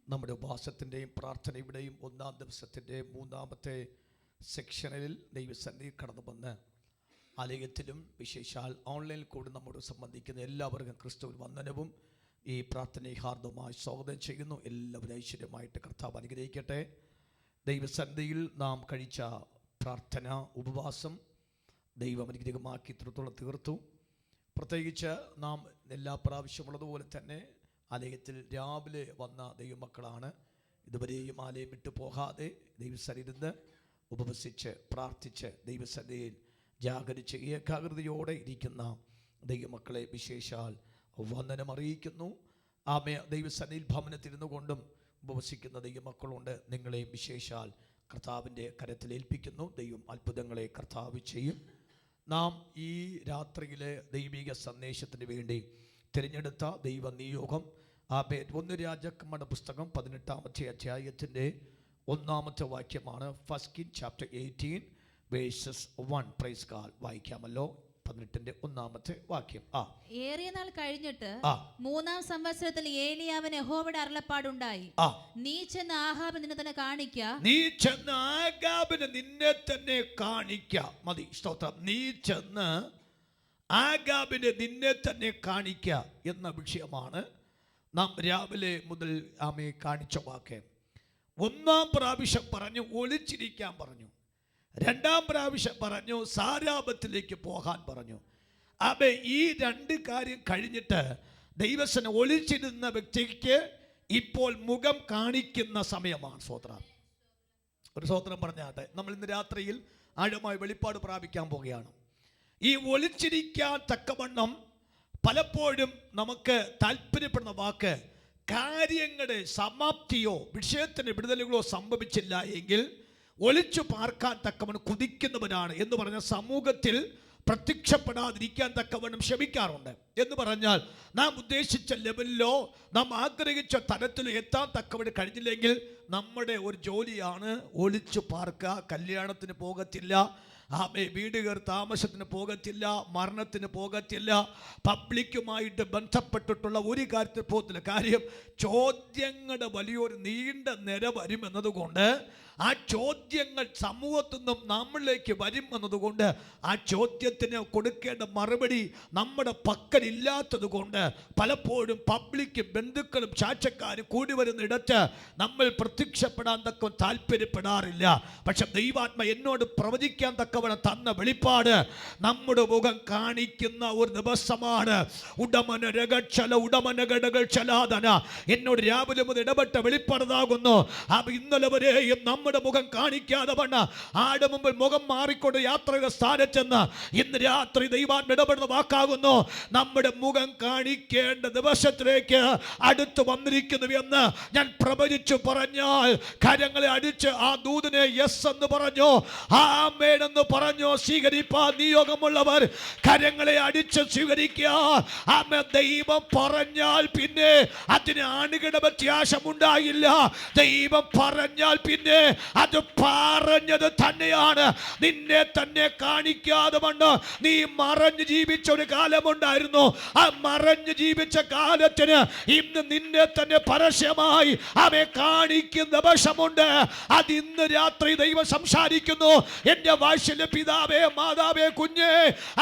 നമ്മുടെ ഉപവാസത്തിൻ്റെയും പ്രാർത്ഥനയുടെയും ഒന്നാം ദിവസത്തിൻ്റെ മൂന്നാമത്തെ സെക്ഷനിൽ ദൈവസന്നിധിയിൽ കടന്നു വന്ന് ആലയത്തിലും വിശേഷാൽ ഓൺലൈനിൽ കൂടി നമ്മോട് സംബന്ധിക്കുന്ന എല്ലാവർക്കും ക്രിസ്തുവിൽ വന്ദനവും ഈ പ്രാർത്ഥനയെ ഹാർദവമായി സ്വാഗതം ചെയ്യുന്നു. എല്ലാവരും ഐശ്വര്യമായിട്ട് കർത്താവ് അനുഗ്രഹിക്കട്ടെ. ദൈവസന്നിധിയിൽ നാം കഴിച്ച പ്രാർത്ഥന ഉപവാസം ദൈവം അനുഗ്രഹമാക്കി ഇത്രത്തോളം തീർത്തു. പ്രത്യേകിച്ച് നാം എല്ലാ പ്രാവശ്യമുള്ളതുപോലെ തന്നെ ആലയത്തിൽ രാവിലെ വന്ന ദൈവമക്കളാണ്. ഇതുവരെയും ആലയം വിട്ടു പോകാതെ ദൈവസന്നിധിയിൽ ഉപവസിച്ച് പ്രാർത്ഥിച്ച് ദൈവസന്നിധിയിൽ ജാഗരിച്ച് ഏകാഗ്രതയോടെ ഇരിക്കുന്ന ദൈവമക്കളെ വിശേഷാൽ വന്ദനം അറിയിക്കുന്നു. ആമേ ദൈവസന്നിധിയിൽ ഭവനത്തിരുന്നു കൊണ്ടും ഉപവസിക്കുന്ന ദൈവമക്കളുണ്ട്. നിങ്ങളെയും വിശേഷാൽ കർത്താവിൻ്റെ കരത്തിലേൽപ്പിക്കുന്നു. ദൈവം അത്ഭുതങ്ങളെ കർത്താവ് ചെയ്യും. നാം ഈ രാത്രിയിലെ ദൈവിക സന്ദേശത്തിന് വേണ്ടി തിരഞ്ഞെടുത്ത ദൈവ നിയോഗം 1 രാജാക്കന്മാരുടെ പുസ്തകം 18-ാമത്തെ അധ്യായത്തിൻ്റെ 1-ാമത്തെ വാക്യമാണ്. 1 Kings chapter 18 verses 1. Praise God. വായിക്കാമല്ലോ. 18-ന്റെ 1-ാമത്തെ വാക്യം. ഏറിയ നാൾ കഴിഞ്ഞിട്ട് 3-ാം സംവത്സരത്തിൽ ഏലിയാവിന് യഹോവയുടെ അരുളപ്പാടുണ്ടായി, നീ ചെന്ന് ആഹാബിന് നിന്നെ തന്നെ കാണിക്ക. നീ ചെന്ന് ആഹാബിന് നിന്നെ തന്നെ കാണിക്ക. മതി, സ്തോത്രം. നീ ചെന്ന് ആഹാബിനെ നിന്നെ തന്നെ കാണിക്ക എന്ന വിഷയമാണ് നാം രാവിലെ മുതൽ ആമയെ കാണിച്ച വാക്ക്. 1-ാം പ്രാവശ്യം പറഞ്ഞു ഒളിച്ചിരിക്കാൻ പറഞ്ഞു. 2-ാം പ്രാവശ്യം പറഞ്ഞു സാരാപത്തിലേക്ക് പോകാൻ പറഞ്ഞു. ആമേ ഈ 2 കാര്യം കഴിഞ്ഞിട്ട് ദൈവസന ഒളിച്ചിരുന്ന വ്യക്തിക്ക് ഇപ്പോൾ മുഖം കാണിക്കുന്ന സമയമാണ്. സ്തോത്രം. ഒരു സ്തോത്രം പറഞ്ഞാട്ടെ. നമ്മൾ ഇന്ന് രാത്രിയിൽ ആഴമായി വെളിപ്പാട് പ്രാപിക്കാൻ പോവുകയാണ്. ഈ ഒളിച്ചിരിക്കാൻ തക്കവണ്ണം പലപ്പോഴും നമുക്ക് താല്പര്യപ്പെടുന്ന വാക്ക് കാര്യങ്ങളുടെ സമാപ്തിയോ വിഷയത്തിന് വിടുതലുകളോ സംഭവിച്ചില്ല എങ്കിൽ ഒളിച്ചു പാർക്കാൻ തക്കവണ്ണം കുതിക്കുന്നവരാണ് എന്ന് പറഞ്ഞ സമൂഹത്തിൽ പ്രത്യക്ഷപ്പെടാതിരിക്കാൻ തക്കവണ്ണം ശ്രമിക്കാറുണ്ട്. എന്ന് പറഞ്ഞാൽ നാം ഉദ്ദേശിച്ച ലെവലിലോ നാം ആഗ്രഹിച്ച തലത്തിലോ എത്താൻ തക്കവണ്ണം കഴിഞ്ഞില്ലെങ്കിൽ നമ്മുടെ ഒരു ജോലിയാണ് ഒളിച്ചു പാർക്കുക. കല്യാണത്തിന് പോകത്തില്ല, വീട് കയറി താമസത്തിന് പോകത്തില്ല, മരണത്തിന് പോകത്തില്ല, പബ്ലിക്കുമായിട്ട് ബന്ധപ്പെട്ടിട്ടുള്ള ഒരു കാര്യത്തിൽ പോകത്തില്ല. കാര്യം ചോദ്യങ്ങളുടെ വലിയൊരു നീണ്ട നിര വരുമെന്നതുകൊണ്ട്, ആ ചോദ്യങ്ങൾ സമൂഹത്തിൽ നിന്നും നമ്മളിലേക്ക് വരും എന്നതുകൊണ്ട് ആ ചോദ്യത്തിന് കൊടുക്കേണ്ട മറുപടി നമ്മുടെ പക്കലില്ലാത്തത് കൊണ്ട് പലപ്പോഴും പബ്ലിക്കും ബന്ധുക്കളും ചാച്ചക്കാരും കൂടി വരുന്നിടത്ത് നമ്മൾ പ്രത്യക്ഷപ്പെടാൻ തക്ക താല്പര്യപ്പെടാറില്ല. പക്ഷെ ദൈവാത്മ എന്നോട് പ്രവചിക്കാൻ തക്കവണ്ണം തന്ന വെളിപ്പാട് നമ്മുടെ മുഖം കാണിക്കുന്ന ഒരു ദിവസമാണ്. എന്നോട് രാവിലെ മുതൽ ഇടപെട്ട വെളിപ്പാടതാകുന്നു. ഇന്നലെ വരെയും നമ്മുടെ മുഖം കാണിക്കാതെ വണ്ണ ആടെ മുമ്പിൽ മുഖം മാറിക്കൊണ്ട് യാത്രയുടെ സ്ഥാനത്തെന്ന് ഇന്ന് രാത്രി ദൈവാത്മ ഇടപെടുന്ന വാക്കാകുന്നു. നമ്മുടെ മുഖം കാണിക്കേണ്ട ദിവസത്തിലേക്ക് അടുത്ത് വന്നിരിക്കുന്നു എന്ന് ഞാൻ പ്രവചിച്ചു പറഞ്ഞാൽ കരങ്ങളെ അടിച്ച് ആ ദൂതനെ യെസ് എന്ന് പറഞ്ഞു, ആമേൻ എന്ന് പറഞ്ഞു സ്വീകരിപ്പാൻ നിയോഗമുള്ളവർ കരങ്ങളെ അടിച്ച് സ്വീകരിക്കുക. ആമേൻ. ദൈവം പറഞ്ഞാൽ പിന്നെ അതിന് ആണുകളുടെ വ്യത്യാസമുണ്ടായില്ല. ദൈവം പറഞ്ഞാൽ പിന്നെ അത് പറഞ്ഞത് തന്നെയാണ്. നിന്നെ തന്നെ കാണിക്കാതെ വണ്ണ് നീ മറഞ്ഞു ജീവിച്ച ഒരു കാലമുണ്ടായിരുന്നു. ആ മറഞ്ഞു ജീവിച്ച കാലത്തിന് ഇന്ന് നിന്നെ തന്നെ പരസ്യമായി അവയെ കാണിക്കുന്ന വശമുണ്ട്. അത് ഇന്ന് രാത്രി ദൈവം സംസാരിക്കുന്നു. എന്റെ വാത്സല്യ പിതാവേ, മാതാവേ, കുഞ്ഞേ,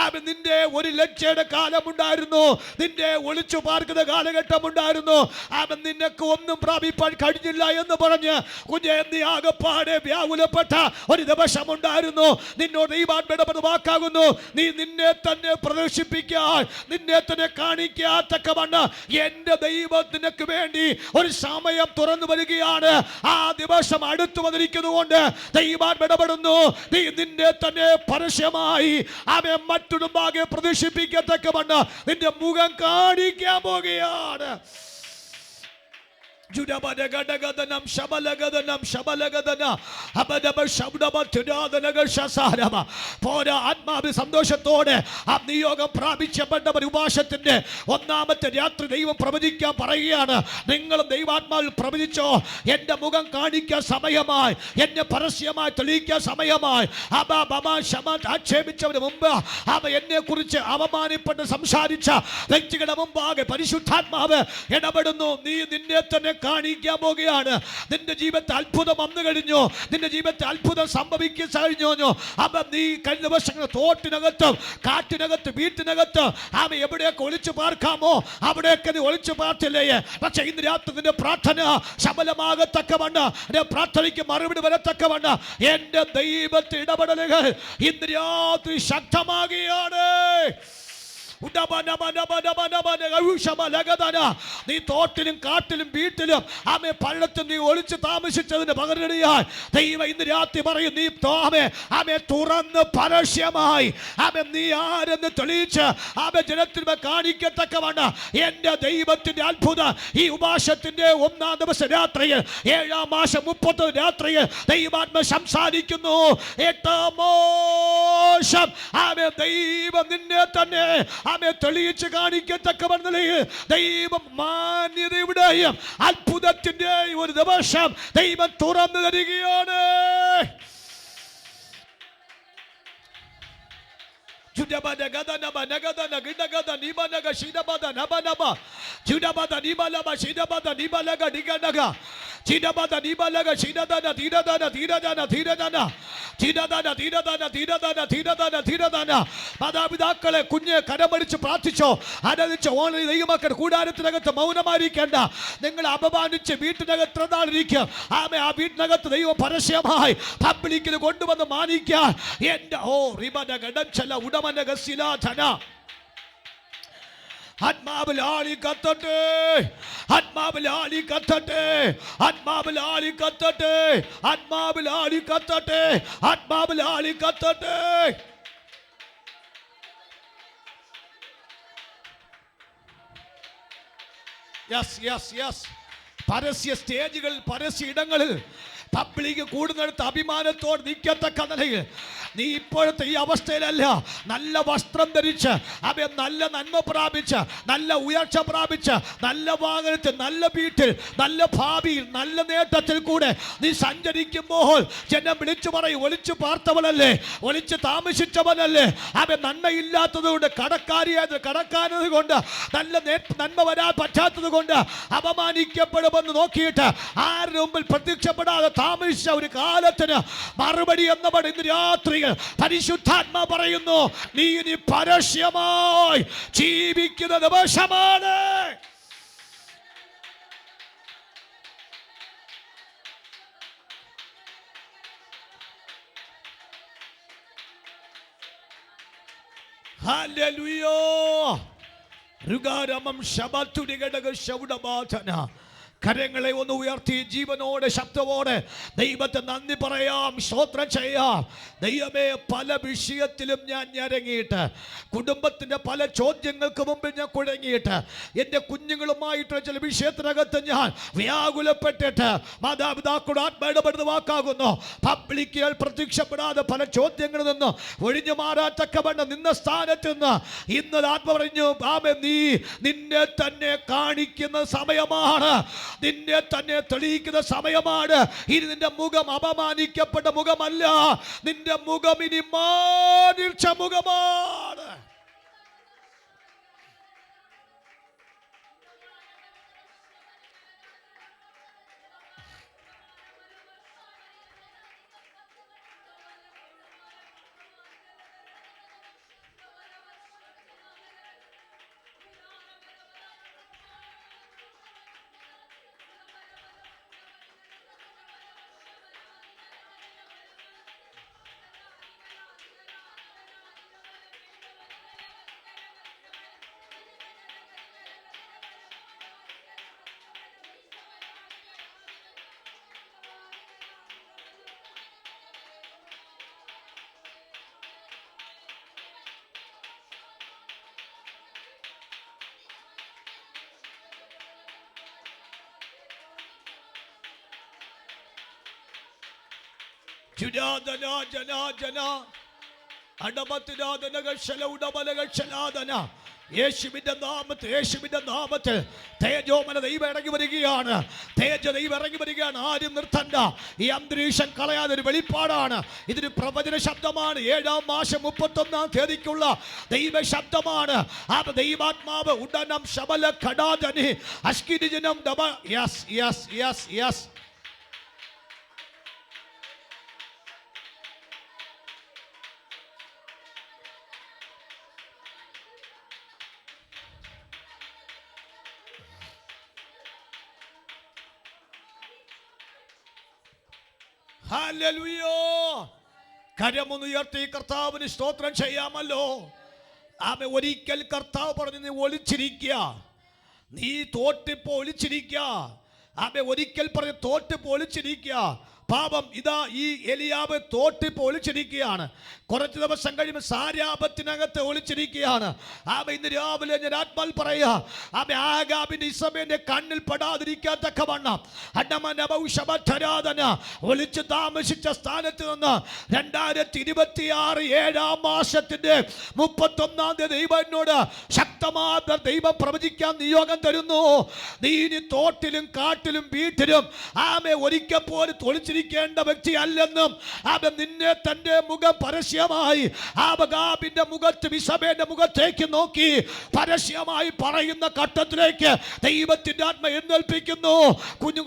അവൻ നിന്റെ ഒരു ലജ്ജയുടെ കാലമുണ്ടായിരുന്നു, നിന്റെ ഒളിച്ചു പാർക്കുന്ന കാലഘട്ടമുണ്ടായിരുന്നു. അവൻ നിനക്ക് ഒന്നും പ്രാപിപ്പാൻ കഴിഞ്ഞില്ല എന്ന് പറഞ്ഞ് കുഞ്ഞെ നീ ആകപ്പാടെ വ്യാകുലപ്പെട്ട ഒരു ദിവസമുണ്ടായിരുന്നു. നിന്നോട് ദൈവാത്മ വാക്കാകുന്നു, നീ നിന്നെ തന്നെ പ്രദർശിപ്പിക്കാൻ, നിന്നെ തന്നെ കാണിക്കാത്തക്കവണ്ണം എന്റെ ദൈവം നിനക്ക് വേണ്ടി ഒരു സമയം തുറന്നു വരികയാണ്. ആ ദിവസം അടുത്തു വന്നിരിക്കുന്നതുകൊണ്ട് ദൈവാത്മ ഇടപെടുന്നു. നീ നിന്നെ തന്നെ പരസ്യമായി അവയെ മറ്റുമുമ്പാകെ പ്രദർശിപ്പിക്കത്തക്കവണ്ണം നിന്റെ മുഖം കാണിക്കാൻ പോകുകയാണ്. ആത്മാവി സന്തോഷത്തോടെ ആ നിയോഗം പ്രാപിച്ചപ്പെട്ടവർ ഉപവാസത്തിന്റെ 1-ാമത്തെ രാത്രി ദൈവം പ്രവചിക്കാൻ പറയുകയാണ്. നിങ്ങളും ദൈവാത്മാവിൽ പ്രവചിച്ചോ, എന്റെ മുഖം കാണിക്കാൻ സമയമായി, എന്നെ പരസ്യമായി തെളിയിക്കാൻ സമയമായി. ആക്ഷേപിച്ചവന് മുമ്പ് എന്നെ കുറിച്ച് അവമാനപ്പെട്ട് സംസാരിച്ച വ്യക്തികളുടെ മുമ്പാകെ പരിശുദ്ധാത്മാവ് ഇടപെടുന്നു. നീ നിന്നെ തന്നെ കാണിക്കാൻ പോകുകയാണ്. നിന്റെ ജീവിതത്തിൽ അത്ഭുതം വന്നു കഴിഞ്ഞു, നിന്റെ ജീവിതത്തിൽ അത്ഭുതം സംഭവിക്കാൻ കഴിഞ്ഞു. അപ്പം നീ കഴിഞ്ഞ വർഷങ്ങൾ തോട്ടിനകത്തും കാറ്റിനകത്ത് വീട്ടിനകത്ത് എവിടെയൊക്കെ ഒളിച്ചു പാർക്കാമോ അവിടെയൊക്കെ നീ ഒളിച്ചു പാർത്തില്ലേ. പക്ഷെ ഇന്ന് രാത്രി നിന്റെ പ്രാർത്ഥന ശബലമാകത്തക്കവണ്ണം, എന്റെ പ്രാർത്ഥനയ്ക്ക് മറുപടി വരത്തക്കവണ്ണം എന്റെ ദൈവത്തെ ഇടപെടലുകൾ ഇന്ന് രാത്രി ശക്തമാകുകയാണ്. നീ തോട്ടിലും കാട്ടിലും വീട്ടിലും പള്ളത്തും നീ ഒളിച്ച് താമസിച്ചതിന് പകരടിയായി ദൈവം ഇന്ന് രാത്രി പറയും, നീ തുറന്ന് പരസ്യമായി നീ ആരെന്ന് തെളിയിച്ച് ജനത്തിന് കാണിക്കത്തക്കവണ്ണം എന്റെ ദൈവത്തിന്റെ അത്ഭുതം ഈ ഉപവാസത്തിന്റെ 1-ാം ദിവസം രാത്രിയിൽ 7-ാം മാസം 30 രാത്രിയിൽ ദൈവാത്മ സംസാരിക്കുന്നു. 8-ാം മാസം ദൈവം നിന്നെ തന്നെ തെളിയിച്ച് കാണിക്കത്തക്കവണ്ണം ദൈവം മാന്യതയുടെയും അത്ഭുതത്തിന്റെ ഒരു ദിവസം ദൈവം തുറന്നു തരികയാണ്. മാതാപിതാക്കളെ കുഞ്ഞെ കരമടിച്ച് പ്രാർത്ഥിച്ചോ, ആരാധിച്ചോ. ഓൺലൈൻ ദൈവമക്കൾ കൂടാരത്തിനകത്ത് മൗനമായിരിക്കേണ്ട. നിങ്ങൾ അപമാനിച്ച് വീട്ടിനകത്തിരിക്കും. ആ വീട്ടിനകത്ത് ദൈവം പരസ്യമായി പബ്ലിക്കിൽ കൊണ്ടുവന്ന് മാനിക്കാൻ എന്റെ ആത്മാവിൽ ആളി കത്തട്ടെ, ആത്മാവിൽ ആളി കത്തട്ടെ, ആത്മാവിൽ ആളി കത്തട്ടെ, ആത്മാവിൽ ആളി കത്തട്ടെ, ആത്മാവിൽ ആളി കത്തട്ടെ. Yes yes yes. പരസ്യ സ്റ്റേജുകൾ, പരസ്യ ഇടങ്ങളിൽ പബ്ലിക് കൂടുന്നിടത്ത് അഭിമാനത്തോട് നിൽക്കത്തക്ക നിലയിൽ നീ ഇപ്പോഴത്തെ ഈ അവസ്ഥയിലല്ല. നല്ല വസ്ത്രം ധരിച്ച് നല്ല നന്മ പ്രാപിച്ച് നല്ല ഉയർച്ച പ്രാപിച്ച് നല്ല വാഹനത്തിൽ നല്ല വീട്ടിൽ നല്ല ഭാവിയിൽ നല്ല നേട്ടത്തിൽ കൂടെ നീ സഞ്ചരിക്കുമ്പോൾ ജനം വിളിച്ചു പറയും, ഒളിച്ചു പാർത്തവനല്ലേ, ഒളിച്ച് താമസിച്ചവനല്ലേ. നന്മയില്ലാത്തത് കൊണ്ട്, കടക്കാരത് കൊണ്ട്, നല്ല നന്മ വരാൻ പറ്റാത്തത് കൊണ്ട് അപമാനിക്കപ്പെടുമെന്ന് നോക്കിയിട്ട് ആരുടെ മുമ്പിൽ പ്രത്യക്ഷപ്പെടാതെ താമസിച്ച ഒരു കാലത്തിന് മറുപടി എന്നവർ ഇന്ന് രാത്രി പരിശുദ്ധാത്മാ പറയുന്നു, നീ ഇനി പരസ്യമായി ജീവിക്കുന്ന ദിവസമാണ്. ഹല്ലേലൂയ. ഋഗാരമം ശബത്തുടി ഘടക ശൗഡബാധന. കരങ്ങളെ ഒന്ന് ഉയർത്തി ജീവനോടെ ശബ്ദത്തോടെ ദൈവത്തെ നന്ദി പറയാം, സ്തോത്രം ചെയ്യാം. ദൈവമേ, പല വിഷയത്തിലും ഞാൻ ഞരങ്ങിയിട്ട്, കുടുംബത്തിൻ്റെ പല ചോദ്യങ്ങൾക്ക് മുമ്പിൽ ഞാൻ കുഴങ്ങിയിട്ട്, എൻ്റെ കുഞ്ഞുങ്ങളുമായിട്ടുള്ള ചില വിഷയത്തിനകത്ത് ഞാൻ വ്യാകുലപ്പെട്ടിട്ട് മാതാപിതാക്കളുടെ ആത്മയിടപെടുന്ന വാക്കാകുന്നു. പബ്ലിക്കുകൾ പ്രത്യക്ഷപ്പെടാതെ പല ചോദ്യങ്ങളിൽ നിന്ന് ഒഴിഞ്ഞു മാറാത്തക്കവണ്ണം നിന്ന സ്ഥാനത്ത് നിന്ന് ഇന്ന് ആത്മ പറഞ്ഞു, നീ നിന്നെ തന്നെ കാണിക്കുന്ന സമയമാണ്, നിന്നെ തന്നെ തെളിയിക്കുന്ന സമയമാണ്. ഇനി നിന്റെ മുഖം അപമാനിക്കപ്പെട്ട മുഖമല്ല, നിന്റെ മുഖം ഇനി മാനിച്ച മുഖമാണ്. യേശുവിന്റെ നാമത്തിൽ തേജോമല ദൈവം ഇറങ്ങി വരികയാണ്. തേജ ദൈവം ഇറങ്ങി വരികയാണ്. ആരും നിർത്തണ്ട. ഈ അന്തരീക്ഷം കളയാതെ ഒരു വെളിപ്പാടാണ്. ഇതൊരു പ്രവചന ശബ്ദമാണ്. 7-ാം മാസം 31-ാം തീയതിക്കുള്ള ദൈവ ശബ്ദമാണ്. ആ ദൈവാത്മാവ് ഉടനം ശബല ഘടാതനി അഷ്കിരിജനം ദബ. Yes yes yes yes. Hallelujah. കരമൊന്ന് ഉയർത്തി കർത്താവിന് സ്തോത്രം ചെയ്യാമല്ലോ. ആമേ. ഒരിക്കൽ കർത്താവ് പറഞ്ഞു, നീ ഒളിച്ചിരിക്കുക, നീ തോറ്റിപ്പോ ഒളിച്ചിരിക്കുക. ആമേ. ഒരിക്കൽ പറഞ്ഞു തോറ്റിപ്പോ ഒളിച്ചിരിക്കുക. പാപം ഇതാ ഈ എലിയാബ് തോറ്റിപ്പോ ഒളിച്ചിരിക്കുകയാണ്. കുറച്ച് ദിവസം കഴിയുമ്പോൾ സാരാപത്തിനകത്ത് ഒളിച്ചിരിക്കുകയാണ്. ആമ. ഇന്ന് രാവിലെ ഞാൻ ആത്മാൽ പറയുക, ആമ, ആഗാബിന്റെ ഇസബേലിന്റെ കണ്ണിൽ പെടാതിരിക്കാൻ തക്കവണ്ണം ഒളിച്ച് താമസിച്ച സ്ഥാനത്ത് നിന്ന് 2026 7-ാം മാസത്തിന്റെ 31-ാം തീയതി ദൈവം എന്നോട് ശക്തമായ ദൈവം പ്രവചിക്കാൻ നിയോഗം തരുന്നു. നീ ഇനി തോട്ടിലും കാട്ടിലും വീട്ടിലും ആമെ ഒരിക്കൽ പോലും ഒളിച്ചിരിക്കേണ്ട വ്യക്തി അല്ലെന്നും ആമ, നിന്നെ തന്റെ മുഖം പരസ്യമായി ആബഗാബിന്റെ മുഖത്ത് ഇസബേലിന്റെ മുഖത്തേക്ക് നോക്കി പരസ്യമായി പറയുന്ന ഘട്ടത്തിലേക്ക് ദൈവത്തിന്റെ ആത്മ എഴുന്നേൽപ്പിക്കുന്നു.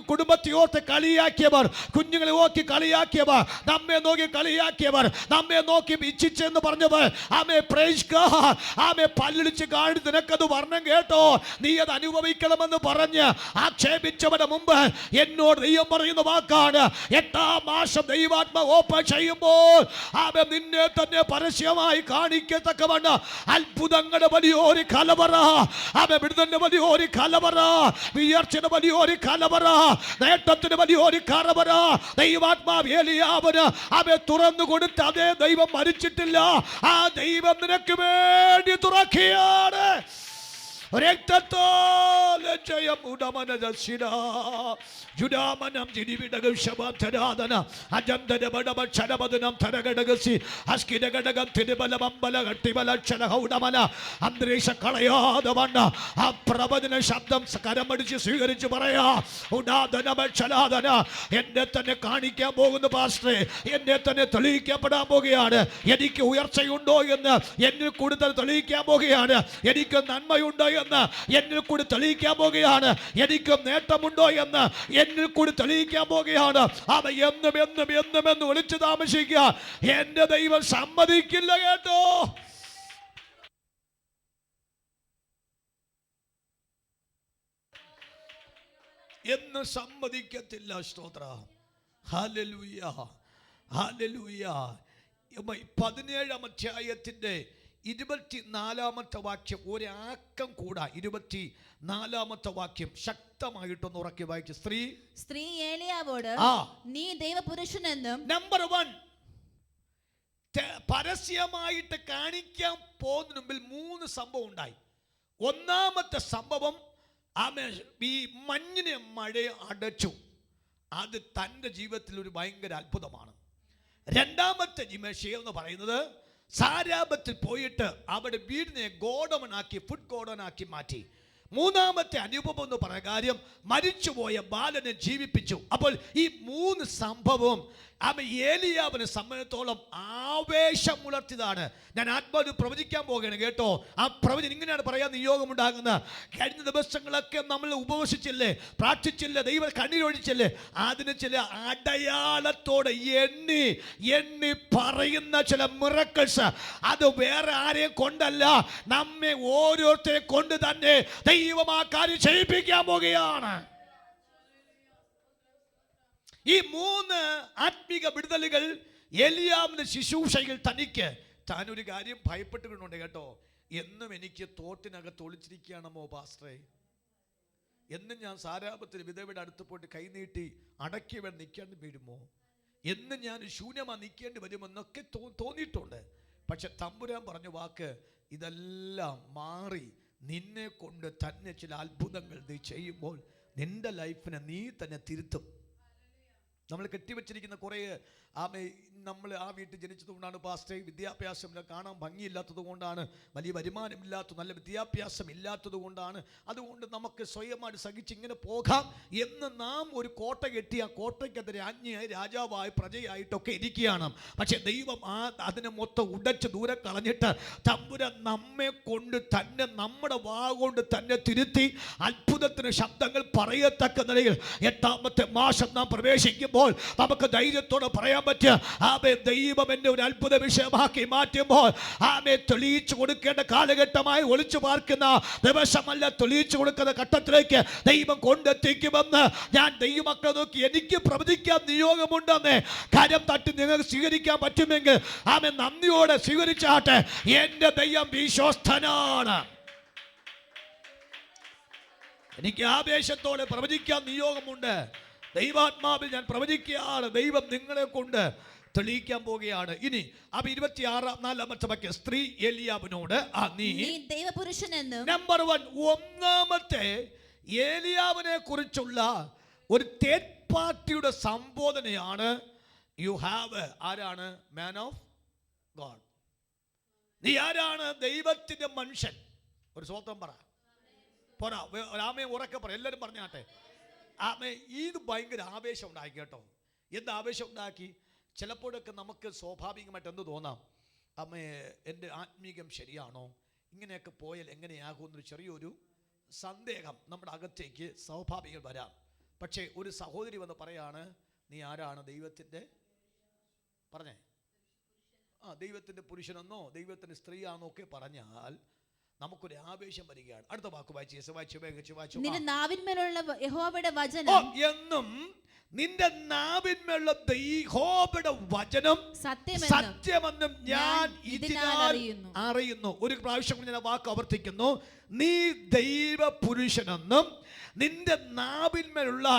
കുടുംബത്തെ ഓർത്ത് കളിയാക്കിയവർ, കുഞ്ഞുങ്ങളെ നോക്കി കളിയാക്കിയവർ, നമ്മെ നോക്കി കളിയാക്കിയവർ, നമ്മെ നോക്കി ഇച്ഛിച്ചെന്ന് പറഞ്ഞവർ, ആമേ പ്രൈസ് ഗോഡ്, ആമേ പല്ലിടിച്ച് കാണി നിനക്കത് വർണ്ണം കേട്ടോ, നീ അത് അനുഭവിക്കണമെന്ന് പറഞ്ഞ് ആക്ഷേപിച്ചവരുടെ മുമ്പ് എന്നോട് ദൈവം പറയുന്ന വാക്കാണ്, 8-ാം മാസം ദൈവാത്മ ഓപ്പൺ ചെയ്യുമ്പോൾ ആമേ നിന്നെ തന്നെ പരസ്യമായി കാണിക്കത്തക്കവണ്ണം അത്ഭുതങ്ങളുടെ വലിയൊരു കലവറ, ആമേ വിടുതലിന്റെ വലിയൊരു കലവറ, ഉയർച്ചയുടെ വലിയൊരു കലവറ, നേട്ടത്തിന് വലിയൊരു കലവറ ദൈവാത്മാവ് ഏലിയാവിന് ആമേ തുറന്നു കൊടുത്ത് അതേ ദൈവം മരിച്ചിട്ടില്ല. ആ ദൈവം നിനക്ക് വേണ്ടി തുറക്കുകയാണ്. രക്തത്തോലെ ജയം ഉടമനദശിന ജുഡാമനം ജിനിവിടകൾ ശബധരാധന അജന്തര ബടബക്ഷരബദനം തരഘടകസി അസ്കിരഘടകം തിരുബലമമ്പല കട്ടിബലക്ഷര ഉടമന അന്തരീക്ഷം കളയാതെ വണ്ണ ആ പ്രവചന ശബ്ദം കരമടിച്ച് സ്വീകരിച്ച് പറയാ, ഉടാധനബക്ഷരാധന എന്നെ തന്നെ കാണിക്കാൻ പോകുന്നു പാസ്റ്ററെ, എന്നെ തന്നെ തെളിയിക്കപ്പെടാൻ പോകുകയാണ്. എനിക്ക് ഉയർച്ചയുണ്ടോ എന്ന് എന്നിൽ കൂടുതൽ തെളിയിക്കാൻ പോകുകയാണ്. എനിക്ക് നന്മയുണ്ടോ എന്ന് എന്നിൽ കൂടി തെളിയിക്കാൻ പോകുകയാണ്. എനിക്ക് നേട്ടമുണ്ടോ എന്ന് എന്നിൽ കൂടി തെളിയിക്കാൻ പോകുകയാണ്. അവ എന്നും എന്നും എന്നും എന്ന് വിളിച്ചു താമസിക്കുക. എന്റെ ദൈവം സമ്മതിക്കില്ല കേട്ടോ. എന്ന് സമ്മതിക്കത്തില്ല. സ്തോത്രം. Hallelujah, hallelujah. 17-ാം അധ്യായത്തിന്റെ 24-ാമത്തെ വാക്യം ഒരാക്കം കൂടാ. 24-ാമത്തെ വാക്യം ശക്തമായിട്ടൊന്ന് ഉറക്കി വായിച്ചു. സ്ത്രീ ഏലിയാവോട് നീ ദൈവപുരുഷനെന്നും. നമ്പർ 1, പരസ്യമായിട്ട് കാണിക്കാൻ പോകുന്നതിന് മുമ്പിൽ 3 സംഭവം ഉണ്ടായി. ഒന്നാമത്തെ സംഭവം ഈ മഞ്ഞിനെ മഴ അടച്ചു. അത് തൻ്റെ ജീവിതത്തിൽ ഒരു ഭയങ്കര അത്ഭുതമാണ്. രണ്ടാമത്തെ വിഷയം എന്ന് പറയുന്നത് സാരാപത്തിൽ പോയിട്ട് അവിടെ വീടിനെ ഗോഡമനാക്കി, ഫുഡ് ഗോഡമനാക്കി മാറ്റി. മൂന്നാമത്തെ അനുഭവം എന്ന് പറയുന്ന കാര്യം മരിച്ചുപോയ ബാലനെ ജീവിപ്പിച്ചു. അപ്പോൾ ഈ 3 സംഭവവും ഏലിയാവിനെ സംബന്ധിച്ചോളം ആവേശമുണർത്തിയതാണ്. ഞാൻ ആത്മാവ് പ്രവചിക്കാൻ പോകുകയാണ് കേട്ടോ. ആ പ്രവചനം ഇങ്ങനെയാണ് പറയാൻ നിയോഗമുണ്ടാകുന്നത്. കഴിഞ്ഞ ദിവസങ്ങളൊക്കെ നമ്മൾ ഉപവസിച്ചില്ലേ, പ്രാർത്ഥിച്ചില്ലേ, ദൈവം കണ്ണീരൊഴിച്ചില്ലേ, അതിന് ചില അടയാളത്തോടെ എണ്ണി എണ്ണി പറയുന്ന ചില മിറക്കിൾസ്, അത് വേറെ ആരെയും കൊണ്ടല്ല, നമ്മെ ഓരോരുത്തരെ കൊണ്ട് തന്നെ ദൈവം ആ കാര്യം ചെയ്യിപ്പിക്കാൻ പോകുകയാണ്. ഈ 3 ആത്മീക വിടുതലുകൾ ഏലിയാവിന്റെ ശുശ്രൂഷയിൽ തനിക്ക് താനൊരു കാര്യം ഭയപ്പെട്ടുകൊണ്ടുണ്ട് കേട്ടോ. എന്നും എനിക്ക് തോട്ടിനകത്ത് ഒളിച്ചിരിക്കുകയാണോ പാസ്റ്ററെ, എന്നും ഞാൻ സാരാപത്തിൽ വിധവയുടെ അടുത്ത് പോയിട്ട് കൈനീട്ടി അടക്കി വേണം നിൽക്കേണ്ടി വരുമോ, എന്നും ഞാൻ ശൂന്യമായി നിൽക്കേണ്ടി വരുമെന്നൊക്കെ തോന്നിയിട്ടുണ്ട്. പക്ഷെ തമ്പുരാൻ പറഞ്ഞ വാക്ക്, ഇതെല്ലാം മാറി നിന്നെ കൊണ്ട് തന്നെ ചില അത്ഭുതങ്ങൾ നീ ചെയ്യുമ്പോൾ നിന്റെ ലൈഫിനെ നീ തന്നെ തിരുത്തും. നമ്മൾ കെട്ടിവെച്ചിരിക്കുന്ന കുറേ നമ്മൾ ആ വീട്ടിൽ ജനിച്ചതുകൊണ്ടാണ് പാസ്റ്റേ, വിദ്യാഭ്യാസം കാണാൻ ഭംഗിയില്ലാത്തത് കൊണ്ടാണ്, വലിയ വരുമാനമില്ലാത്ത നല്ല വിദ്യാഭ്യാസം ഇല്ലാത്തത് കൊണ്ടാണ്, അതുകൊണ്ട് നമുക്ക് സ്വയമായിട്ട് സഹിച്ച് ഇങ്ങനെ പോകാം എന്ന് നാം ഒരു കോട്ട കെട്ടി ആ കോട്ടയ്ക്കെതിരെ രാജ്ഞിയായി രാജാവായി പ്രജയായിട്ടൊക്കെ ഇരിക്കുകയാണ്. പക്ഷെ ദൈവം അതിനെ മൊത്തം ഉടച്ച് ദൂരെ കളഞ്ഞിട്ട് തമ്പുരാൻ നമ്മെ കൊണ്ട് തന്നെ നമ്മുടെ കൊണ്ട് തന്നെ തിരുത്തി അത്ഭുതത്തിന് ശബ്ദങ്ങൾ പറയത്തക്ക നിലയിൽ 8ാമത്തെ മാസം നാം പ്രവേശിക്കുമ്പോൾ നമുക്ക് ധൈര്യത്തോടെ പറയാൻ പറ്റുക, ദൈവം എന്നെ ഒരു അത്ഭുത വിഷയമാക്കി മാറ്റുമ്പോൾ തെളിയിച്ചു കൊടുക്കേണ്ട കാലഘട്ടമായി ഒളിച്ചു പാർക്കുന്ന ദിവസമല്ല, തെളിയിച്ചു കൊടുക്കുന്ന ഘട്ടത്തിലേക്ക് ദൈവം കൊണ്ടെത്തിക്കുമെന്ന് ഞാൻ ദൈവമക്കളെ നോക്കി എനിക്ക് പ്രവചിക്കാൻ നിയോഗമുണ്ടെന്ന് കരം തട്ടി നിങ്ങൾക്ക് സ്വീകരിക്കാൻ പറ്റുമെങ്കിൽ നന്ദിയോടെ സ്വീകരിച്ചാട്ടെ. എന്റെ ദൈവം വിശ്വസ്തനാണ്. എനിക്ക് ആവേശത്തോടെ പ്രവചിക്കാൻ നിയോഗമുണ്ട്. ദൈവാത്മാവിൽ ഞാൻ പ്രവചിക്കുകയാണ്. ദൈവം നിങ്ങളെ കൊണ്ട് തെളിയിക്കാൻ പോവുകയാണ്. ഇനി 26-4 വാക്യം, സ്ത്രീ ഏലിയാവിനോട് നീ ദൈവപുരുഷനെന്നും. നമ്പർ 1, ഒന്നാമത്തെ ഏലിയാവിനെ കുറിച്ചുള്ള ഒരു തേർഡ് പാർട്ടിയുടെ സംബോധനയാണ്. യു ഹാവ്, ആരാണ്? Man of God. നീ ആരാണ്? ദൈവത്തിന്റെ മനുഷ്യൻ. ഒരു സ്വന്തം പറ, പോരാ രാമയെ ഉറക്കെ പറ, എല്ലാവരും പറഞ്ഞാട്ടെ. ഇത് ഭയങ്കര ആവേശം ഉണ്ടാക്കി കേട്ടോ. എന്ത് ആവേശം ഉണ്ടാക്കി? ചിലപ്പോഴൊക്കെ നമുക്ക് സ്വാഭാവികമായിട്ട് എന്ത് തോന്നാം, എൻ്റെ ആത്മീകം ശരിയാണോ, ഇങ്ങനെയൊക്കെ പോയാൽ എങ്ങനെയാകുമെന്നൊരു ചെറിയൊരു സന്ദേഹം നമ്മുടെ അകത്തേക്ക് സ്വാഭാവികം വരാം. പക്ഷേ ഒരു സഹോദരി വന്ന് പറയാണ്, നീ ആരാണ്? ദൈവത്തിൻ്റെ പറഞ്ഞേ, ദൈവത്തിൻ്റെ പുരുഷനെന്നോ ദൈവത്തിൻ്റെ സ്ത്രീയാണെന്നോ ഒക്കെ പറഞ്ഞാൽ നമുക്കൊരു ആവേശം വരികയാണ്. അടുത്ത വാക്ക് വായിച്ചു. നിന്റെ നാവിന്മേലുള്ള യഹോവയുടെ വചനം എന്നും നിന്റെ നാവിന്മേലുള്ള യഹോവയുടെ വചനം സത്യമെന്നും ഞാൻ ഇതിനാൽ അറിയുന്നു. ഒരു പ്രാവശ്യം ഞാൻ വാക്ക് ആവർത്തിക്കുന്നു. നീ ദൈവ പുരുഷനെന്നും നിന്റെ നാവിന്മേലുള്ള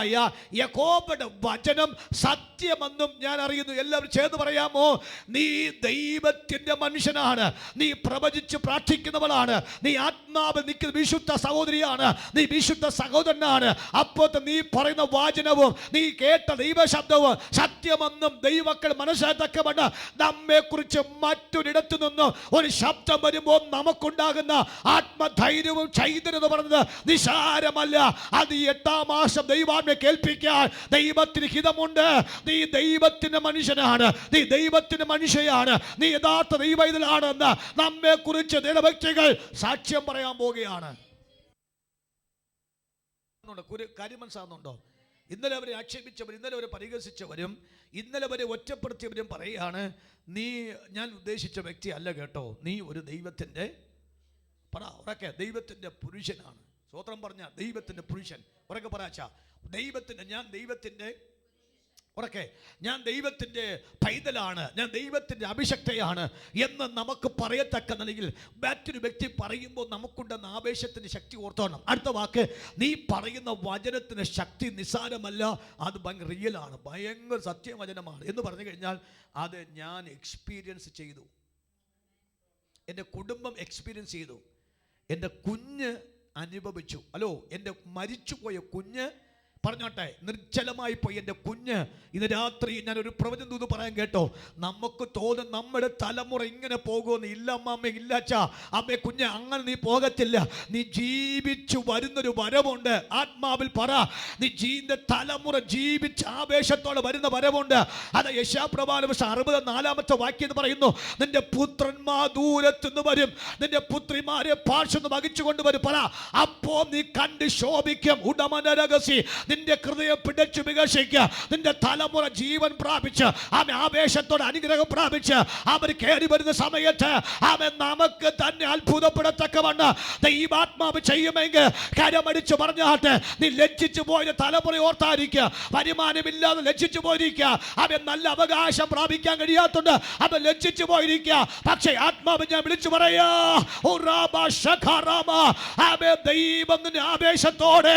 യഹോവയുടെ വചനം സത്യമെന്നും ഞാൻ അറിയുന്നു. എല്ലാവരും ചേർന്ന് പറയാമോ? നീ ദൈവത്തിന്റെ മനുഷ്യനാണ്. നീ പ്രവചിച്ച് പ്രാർത്ഥിക്കുന്നവളാണ്. നീ ആത്മാവ് നിൽക്കുന്ന വിശുദ്ധ സഹോദരിയാണ്. നീ വിശുദ്ധ സഹോദരനാണ്. അപ്പോൾ നീ പറയുന്ന വാചനവും നീ കേട്ട ദൈവശബ്ദവും സത്യമെന്നും ദൈവമക്കൾ മനസ്സിലാക്കത്തക്കവണ്ണം നമ്മെ കുറിച്ച് മറ്റൊരിടത്തു നിന്നും ഒരു ശബ്ദം വരുമ്പോൾ നമുക്കുണ്ടാകുന്ന ആത്മധൈര്യവും ചൈതന്യം പറയുന്നത് നിസാരമല്ല. അത് 8ാം മാസം ദൈവാത്മയെ കേൾപ്പിക്കാൻ ദൈവത്തിന് ഹിതമുണ്ട്. നീ ദൈവത്തിന്റെ മനുഷ്യനാണ്. നീ ദൈവത്തിന്റെ മനുഷ്യയാണ്. നീ യഥാർത്ഥ ദൈവത്തിലാണെന്ന് നമ്മെ കുറിച്ച് ദൈവഭക്തികൾ സാക്ഷ്യം പറയാൻ പോവുകയാണ്. കാര്യം മനസ്സിലാകുന്നുണ്ടോ? ഇന്നലെ അവരെ ആക്ഷേപിച്ചവരും ഇന്നലെ അവരെ പരിഹസിച്ചവരും ഇന്നലെ അവരെ ഒറ്റപ്പെടുത്തിയവരും പറയുകയാണ്, നീ ഞാൻ ഉദ്ദേശിച്ച വ്യക്തി അല്ല കേട്ടോ, നീ ഒരു ദൈവത്തിൻ്റെ ഉറക്കെ ദൈവത്തിൻ്റെ പുരുഷനാണ്. സ്വോത്രം പറഞ്ഞ ദൈവത്തിൻ്റെ പുരുഷൻ. ഉറക്കെ പറയാച്ച ഞാൻ ദൈവത്തിൻ്റെ പൈതലാണ്, ഞാൻ ദൈവത്തിൻ്റെ അഭിഷക്തയാണ് എന്ന് നമുക്ക് പറയത്തക്ക നിലയിൽ മറ്റൊരു വ്യക്തി പറയുമ്പോൾ നമുക്കുണ്ടെന്ന ആവേശത്തിൻ്റെ ശക്തി ഓർത്തോണം. അടുത്ത വാക്ക്, നീ പറയുന്ന വചനത്തിൻ്റെ ശക്തി നിസ്സാരമല്ല, അത് ഭയങ്കര റിയലാണ്, ഭയങ്കര സത്യവചനമാണ് എന്ന് പറഞ്ഞു കഴിഞ്ഞാൽ അത് ഞാൻ എക്സ്പീരിയൻസ് ചെയ്തു, എൻ്റെ കുടുംബം എക്സ്പീരിയൻസ് ചെയ്തു, എൻ്റെ കുഞ്ഞ് അനുഭവിച്ചു. ഹലോ, എൻ്റെ മരിച്ചുപോയ കുഞ്ഞ് പറഞ്ഞോട്ടെ, നിർജ്ജലമായി പോയി എൻ്റെ കുഞ്ഞ് ഇന്ന് രാത്രി ഞാനൊരു പ്രവചനം തൂത് പറയാൻ കേട്ടോ. നമുക്ക് തോന്നും നമ്മുടെ തലമുറ ഇങ്ങനെ പോകുമെന്ന്. ഇല്ല അമ്മ, ഇല്ല അച്ഛാ, അമ്മേ കുഞ്ഞ്, അങ്ങനെ നീ പോകത്തില്ല. നീ ജീവിച്ചു വരുന്നൊരു വരവുണ്ട്. ആത്മാവിൽ പറ, നീ തലമുറ ജീവിച്ച് ആവേശത്തോടെ വരുന്ന വരവുണ്ട്. അത് യെശയ്യാപ്രവാചകൻ 64-ാമത്തെ വാക്യം എന്ന് പറയുന്നു, നിന്റെ പുത്രന്മാർ ദൂരത്തുനിന്ന് വരും, നിന്റെ പുത്രിമാരെ പാർശ്വന്ന് വഹിച്ചു കൊണ്ടുവരും. പറ, അപ്പോ നീ കണ്ട് ശോഭിക്കും. ഉടമനരഹസി, നിന്റെ ഹൃദയം പിടിച്ചു വികസിക്കുക. നിന്റെ തലമുറ ജീവൻ പ്രാപിച്ച് ആവേശത്തോടെ അനുഗ്രഹം പ്രാപിച്ച് അവർ കയറി വരുന്ന സമയത്ത് നമുക്ക് തന്നെ അത്ഭുതപ്പെടത്തക്കവണ്ണം ദൈവാത്മാവ് ചെയ്യുമെങ്കിൽ കരമടിച്ച് പറഞ്ഞാട്ടെ, നീ ലജ്ജിച്ചു പോയ തലമുറ ഓർത്തായിരിക്കുക. വരുമാനമില്ലാതെ ലജ്ജിച്ചു പോയിരിക്കുക. അവൻ നല്ല അവകാശം പ്രാപിക്കാൻ കഴിയാത്തുണ്ട് അവൻ ലജ്ജിച്ചു പോയിരിക്കുക. പക്ഷേ ആത്മാവ് ഞാൻ വിളിച്ചു പറയാ, ദൈവം ആവേശത്തോടെ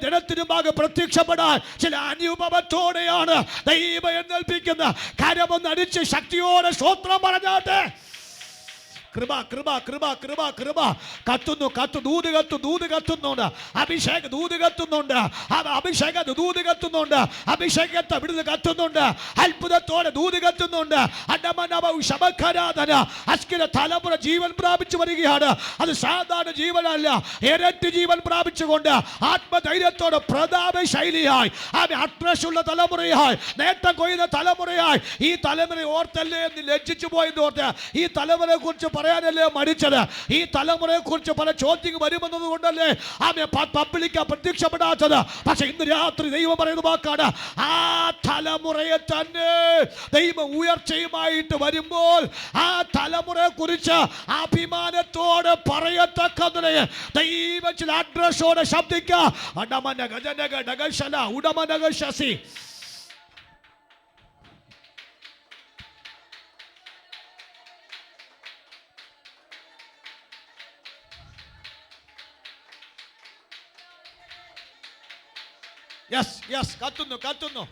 ജനത്തിനു പ്രത്യക്ഷപ്പെടാൻ ചില അനുഭവത്തോടെയാണ് ദൈവം എന്നേൽപ്പിക്കുന്ന. കരമൊന്നടിച്ച് ശക്തിയോടെ സ്തോത്രം പറഞ്ഞാട്ടെ. കൃപ കൃപ കൃപ കൃപ കൃപ കത്തുന്നു ദൂത് കത്തുന്നുണ്ട്. അഭിഷേക ദൂത് കത്തുന്നുണ്ട്. അഭിഷേക ദൂത് കത്തുന്നുണ്ട്. അഭിഷേകത്തെ വിടുതൽ കത്തുന്നുണ്ട്. അത്ഭുതത്തോടെ ദൂത് കത്തുന്നുണ്ട്. അസ്കിര തലമുറ ജീവൻ പ്രാപിച്ചു വരികയാണ്. അത് സാധാരണ ജീവനല്ല, ഇരട്ടി ജീവൻ പ്രാപിച്ചുകൊണ്ട് ആത്മധൈര്യത്തോടെ പ്രതാപശൈലിയായി അട്രഷുള്ള തലമുറയായി, നേട്ടം കൊയ്യുന്ന തലമുറയായി. ഈ തലമുറയെ ഓർത്തല്ലേ നീ ലജ്ജിച്ചു പോയെന്ന് ഓർത്ത്. ഈ തലമുറയെ കുറിച്ച് പറയാനല്ലേ മരിച്ചത്. ഈ തലമുറയെ കുറിച്ച് പല ചോദ്യങ്ങൾ വരുമെന്നത് കൊണ്ടല്ലേ ആമേ പബ്ലിക്ക് പ്രത്യക്ഷപ്പെടാത്തത്. പക്ഷെ ഇന്ന് രാത്രി ദൈവം പറയുന്ന വാക്കാണ്, ആ തലമുറയെ തന്നെ ദൈവം ഉയർച്ചയുമായിട്ട് വരുമ്പോൾ ആ തലമുറയെ കുറിച്ച് അഭിമാനത്തോടെ പറയത്തക്കതിനെ ദൈവം ചില അഡ്രസ്സോടെ ശബ്ദിക്കുക. ഉടമനഗശി യെസ് കത്തുന്നു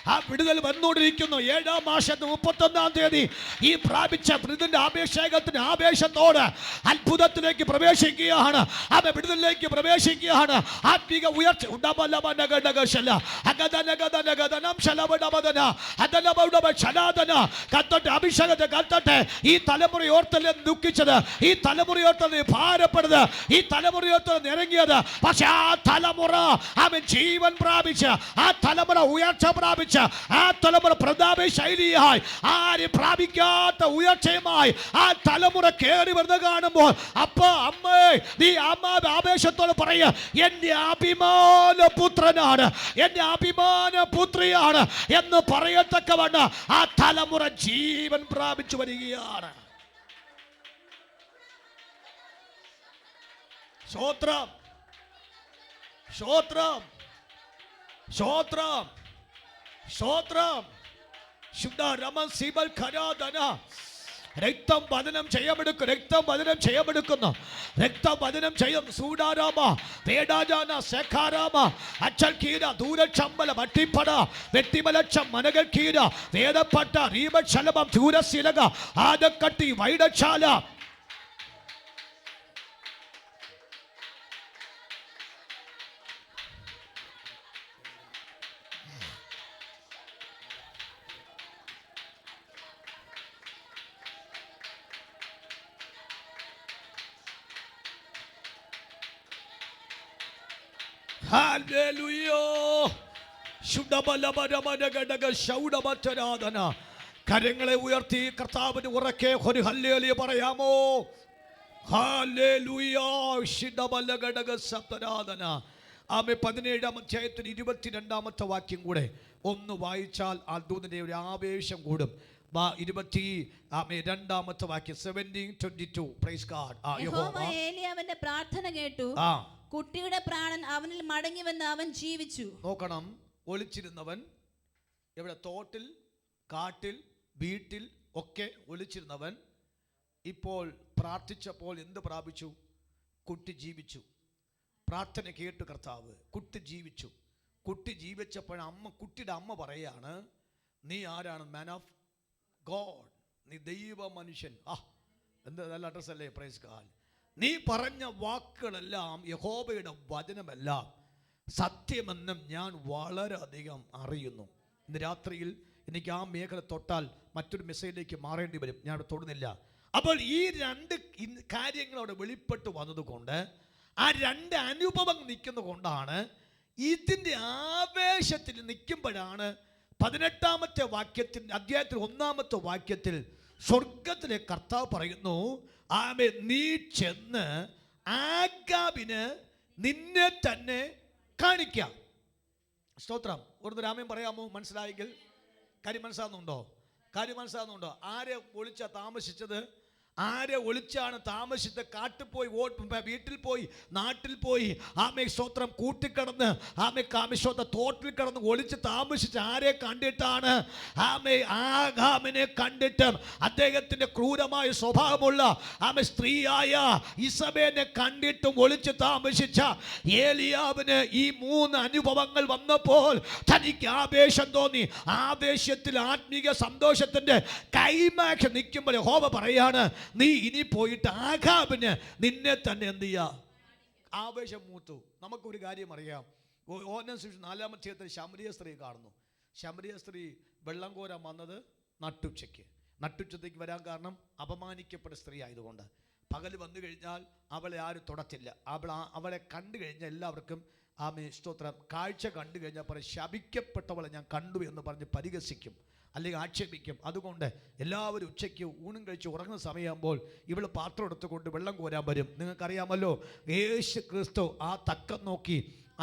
ആ വിടുതൽ വന്നുകൊണ്ടിരിക്കുന്നു. 7-ാം മാസത്തെ 31-ാം തീയതി ഈ പ്രാപിച്ച ഇതിന്റെ അഭിഷേകത്തിന്റെ ആവേശത്തോട് അത്ഭുതത്തിലേക്ക് പ്രവേശിക്കുകയാണ്. അവ വിടുതലിലേക്ക് പ്രവേശിക്കുകയാണ്. ആത്മീക ഉയർച്ച കത്തട്ടെ, അഭിഷേകത്തെ കത്തട്ടെ. ഈ തലമുറയോർത്തല്ലേ ദുഃഖിച്ചത്, ഈ തലമുറയോർത്തല്ലേ ഭാരപ്പെടുന്നത്, ഈ തലമുറയോർത്തല്ലേ നിറങ്ങിയത്. പക്ഷെ ആ തലമുറ അവൻ ജീവൻ പ്രാപിച്ച്, ആ തലമുറ ഉയർച്ച പ്രാപിച്ച്, ആ തലമുറ പ്രതാപ ശൈലിയായി, ആരും പ്രാപിക്കാത്ത ഉയർച്ചയുമായി ആ തലമുറ കയറി വരുന്ന കാണുമ്പോൾ അപ്പ അമ്മേ നീ അമ്മ ആവേശത്തോടെ പറയ, എന്റെ അഭിമാന പുത്രനാണ്, എന്റെ അഭിമാന പുത്രിയാണ് എന്ന് പറയത്തക്കവണ്ണം ആ തലമുറ ജീവൻ പ്രാപിച്ചു വരികയാണ്. സ്തോത്രം സ്തോത്രം സ്തോത്രം സ്തോത്രം. ശുദ്ധ രമൻ സിബൽ ഖരാദന. രക്തം പതനം ചെയ്യപ്പെടുക്കുന്നു, രക്തം പതനം ചെയ്യപ്പെടുന്നു, രക്തം പതനം ചെയ്യും. സൂഡാരാമ വേടാജാന സേഖാരാമ അച്ചൽ കീര ദൂരച്ചമ്പല വട്ടിപ്പട വെട്ടിമലക്ഷം മനകൾ കീര വേദപ്പട്ട റീപക്ഷലമം ദൂരശിലക ആദക്കട്ടി വൈഡശാല. കരങ്ങളെ ഉയർത്തി കർത്താവിന് ഉറക്കെ ഒരു ഹല്ലേലൂയ പറയാമോ? ഹല്ലേലൂയ. ആമേ 17-ാം അധ്യായത്തിന് 22-ാമത്തെ വാക്യം കൂടെ ഒന്ന് വായിച്ചാൽ അദ്ഭുതത്തിന്റെ ഒരു ആവേശം കൂടും. 22-ാമത്തെ വാക്യം 17:22. Praise God. യഹോവ ഏലിയാവിന്റെ പ്രാർത്ഥന കേട്ടു, കുട്ടിയുടെ പ്രാണൻ അവനിൽ മടങ്ങിവെന്ന് അവൻ ജീവിച്ചു. നോക്കണം, ഒളിച്ചിരുന്നവൻ എവിടെ? തോട്ടിൽ, കാട്ടിൽ, വീട്ടിൽ ഒക്കെ ഒളിച്ചിരുന്നവൻ ഇപ്പോൾ പ്രാർത്ഥിച്ചപ്പോൾ എന്ത് പ്രാപിച്ചു? കുട്ടി ജീവിച്ചു. പ്രാർത്ഥന കേട്ടു കർത്താവ്, കുട്ടി ജീവിച്ചു. കുട്ടി ജീവിച്ചപ്പോൾ കുട്ടിയുടെ അമ്മ പറയാണ്, നീ ആരാണ്? മാൻ ഓഫ് ഗോഡ്, നീ ദൈവ മനുഷ്യൻ. എന്ത് നല്ല അഡ്രസ് അല്ലേ? Praise God. നീ പറഞ്ഞ വാക്കുകളെല്ലാം യഹോവയുടെ വചനമെല്ലാം സത്യമെന്നും ഞാൻ വളരെയധികം അറിയുന്നു. ഇന്ന് രാത്രിയിൽ എനിക്ക് ആ മേഖല തൊട്ടാൽ മറ്റൊരു മെസ്സേജിലേക്ക് മാറേണ്ടി വരും. ഞാൻ അവിടെ തൊടുന്നില്ല. അപ്പോൾ ഈ രണ്ട് കാര്യങ്ങളോട് വെളിപ്പെട്ട് വന്നതുകൊണ്ട്, ആ രണ്ട് അനുഭവം നിൽക്കുന്നത് കൊണ്ടാണ് ഇതിൻ്റെ ആവേശത്തിൽ നിൽക്കുമ്പോഴാണ് 18-ാമത്തെ വാക്യത്തിൽ അധ്യായത്തിൽ 1-ാമത്തെ വാക്യത്തിൽ സ്വർഗത്തിലെ കർത്താവ് പറയുന്നു, ആമേ നീ ചെന്ന് ആഗാബിന് നിന്നെ തന്നെ കാണിക്കാം. സ്തോത്രം. ഒരു രാമൻ പറയാമോ? മനസ്സിലായെങ്കിൽ കാര്യം മനസ്സിലാകുന്നുണ്ടോ? ആരെ ഒളിച്ചാ താമസിച്ചത്? ആരെ ഒളിച്ചാണ് താമസിച്ചത്? കാട്ടിൽ പോയി, വീട്ടിൽ പോയി, നാട്ടിൽ പോയി, ആമേ സ്തോത്രം, കൂട്ടിക്കിടന്ന്, ആമേ കാമിശ്വത്ത തോട്ടിൽ കിടന്ന് ഒളിച്ച് താമസിച്ച് ആരെ കണ്ടിട്ടാണ്? ആമേ ആഗാമിനെ കണ്ടിട്ട് അദ്ദേഹത്തിന്റെ ക്രൂരമായ സ്വഭാവമുള്ള ആമേ സ്ത്രീയായ ഇസബേലിനെ കണ്ടിട്ടും ഒളിച്ച് താമസിച്ച ഏലിയാവിന് ഈ 3 അനുഭവങ്ങൾ വന്നപ്പോൾ തനിക്ക് ആവേശം തോന്നി. ആവേശത്തിൽ ആത്മീക സന്തോഷത്തിന്റെ കൈമാക്ഷം നിൽക്കുമ്പോൾ യഹോവ പറയാണ്, നീ ഇനി പോയിട്ട് ആഗാബിന് നിന്നെ തന്നെ എന്ത് ചെയ്യാ? ആവേശം മൂത്തു. നമുക്കൊരു കാര്യം അറിയാം. 4-ാം അധ്യായത്തിൽ ശമരിയ സ്ത്രീ കാണുന്നു. ശമരിയ സ്ത്രീ വെള്ളം കോരാൻ വന്നത് നട്ടുച്ചത്തേക്ക് വരാൻ കാരണം അപമാനിക്കപ്പെട്ട സ്ത്രീ ആയതുകൊണ്ട്. പകൽ വന്നു കഴിഞ്ഞാൽ അവളെ ആരും തൊടത്തില്ല. അവളെ കണ്ടു കഴിഞ്ഞാൽ എല്ലാവർക്കും ആമേ സ്തോത്രം, കാഴ്ച കണ്ടു കഴിഞ്ഞാൽ പറയും, ശപിക്കപ്പെട്ടവളെ ഞാൻ കണ്ടു എന്ന് പറഞ്ഞ് പരിഹസിക്കും, അല്ലെങ്കിൽ ആക്ഷേപിക്കും. അതുകൊണ്ട് എല്ലാവരും ഉച്ചയ്ക്ക് ഊണും കഴിച്ച് ഉറങ്ങുന്ന സമയമാകുമ്പോൾ ഇവൾ പാത്രം എടുത്തുകൊണ്ട് വെള്ളം കോരാൻ വരും. നിങ്ങൾക്കറിയാമല്ലോ, യേശു ക്രിസ്തു ആ തക്കം നോക്കി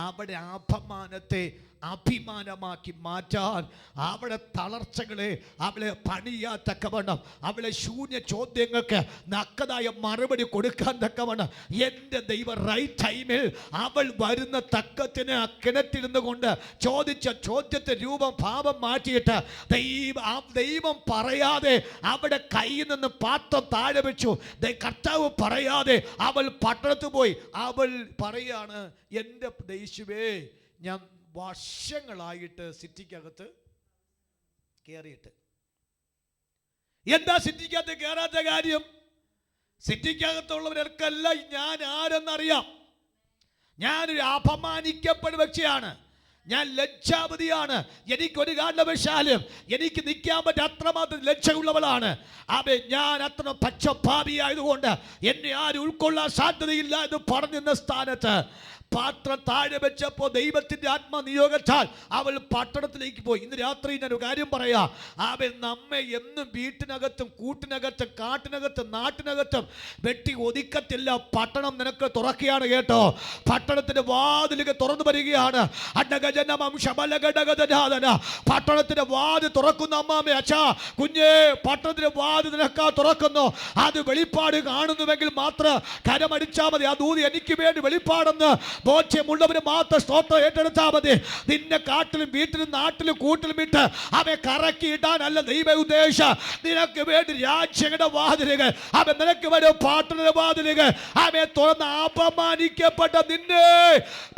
അവിടെ അപമാനത്തെ അഭിമാനമാക്കി മാറ്റാൻ, അവിടെ തളർച്ചകളെ അവളെ പണിയാത്തക്കവണ്ണം, അവളെ ശൂന്യ ചോദ്യങ്ങൾക്ക് നക്കതായ മറുപടി കൊടുക്കാൻ തക്കവണ്ണം എൻ്റെ ദൈവം റൈറ്റ് ടൈമിൽ അവൾ വരുന്ന തക്കത്തിന് കിണറ്റിരുന്നു കൊണ്ട് ചോദിച്ച ചോദ്യത്തെ ഭാവം മാറ്റിയിട്ട് ദൈവം പറയാതെ അവിടെ കയ്യിൽ നിന്ന് പാത്രം താഴെ വെച്ചു. കർത്താവ് പറയാതെ അവൾ പട്ടണത്ത് പോയി. അവൾ പറയാണ്, എൻ്റെ യേശുവേ, ഞാൻ വർഷങ്ങളായിട്ട് സിറ്റിക്കകത്ത് കയറിയിട്ട്. എന്താ സിറ്റിക്കകത്ത് കയറാത്ത കാര്യം? സിറ്റിക്കകത്തുള്ളവർക്കെല്ലാം ഞാൻ ആരെന്നറിയാം. ഞാനൊരു അപമാനിക്കപ്പെടുന്ന വ്യക്തിയാണ്, ഞാൻ ലജ്ജാവതിയാണ്. എനിക്കൊരു കാരണവശാലും എനിക്ക് നിൽക്കാൻ പറ്റും അത്രമാത്രം ലജ്ജയുള്ളവളാണ്. ഞാൻ അത്ര പച്ചപ്പാപിയായതുകൊണ്ട് എന്നെ ആരും ഉൾക്കൊള്ളാൻ സാധ്യതയില്ല എന്ന് പറഞ്ഞിരുന്ന സ്ഥാനത്ത് പാത്രം താഴെ വെച്ചപ്പോൾ ദൈവത്തിന്റെ ആത്മനിയോഗത്താൽ അവൾ പട്ടണത്തിലേക്ക് പോയി. ഇന്ന് രാത്രി ഞാൻ ഒരു കാര്യം പറയാം. നമ്മെ എന്നും വീട്ടിനകത്തും കൂട്ടിനകത്തും കാട്ടിനകത്തും നാട്ടിനകത്തും വെട്ടി ഒതുക്കത്തില്ല. പട്ടണം നിനക്ക് തുറക്കുകയാണ് കേട്ടോ. പട്ടണത്തിന്റെ വാതിലുകൾ തുറന്നു വരികയാണ്. പട്ടണത്തിന്റെ വാതിൽ തുറക്കുന്ന അമ്മാമേ, അച്ഛാ, കുഞ്ഞേ, പട്ടണത്തിന്റെ വാതിൽ നിനക്കാ തുറക്കുന്നു. അത് വെളിപ്പാട് കാണുന്നുവെങ്കിൽ മാത്രം കരമടിച്ചാൽ മതി. ആ ദൂത് എനിക്ക് വേണ്ടി വെളിപ്പാടെന്ന് ബോധ്യമുള്ളവര് മാത്രം സ്തോത്രം ഏറ്റെടുത്താൽ മതി. നിന്നെ കാട്ടിലും വീട്ടിലും നാട്ടിലും കൂട്ടിലും ഇട്ട് അവയെ കറക്കിയിടാനല്ല ദൈവ ഉദ്ദേശം. നിനക്ക് വേണ്ടി രാജ്യങ്ങളുടെ വാതിലുകൾ, നിനക്ക് വേണ്ടി പട്ടണ വാതിലുകൾ അവയെ തുറന്ന് അപമാനിക്കപ്പെട്ട നിന്നെ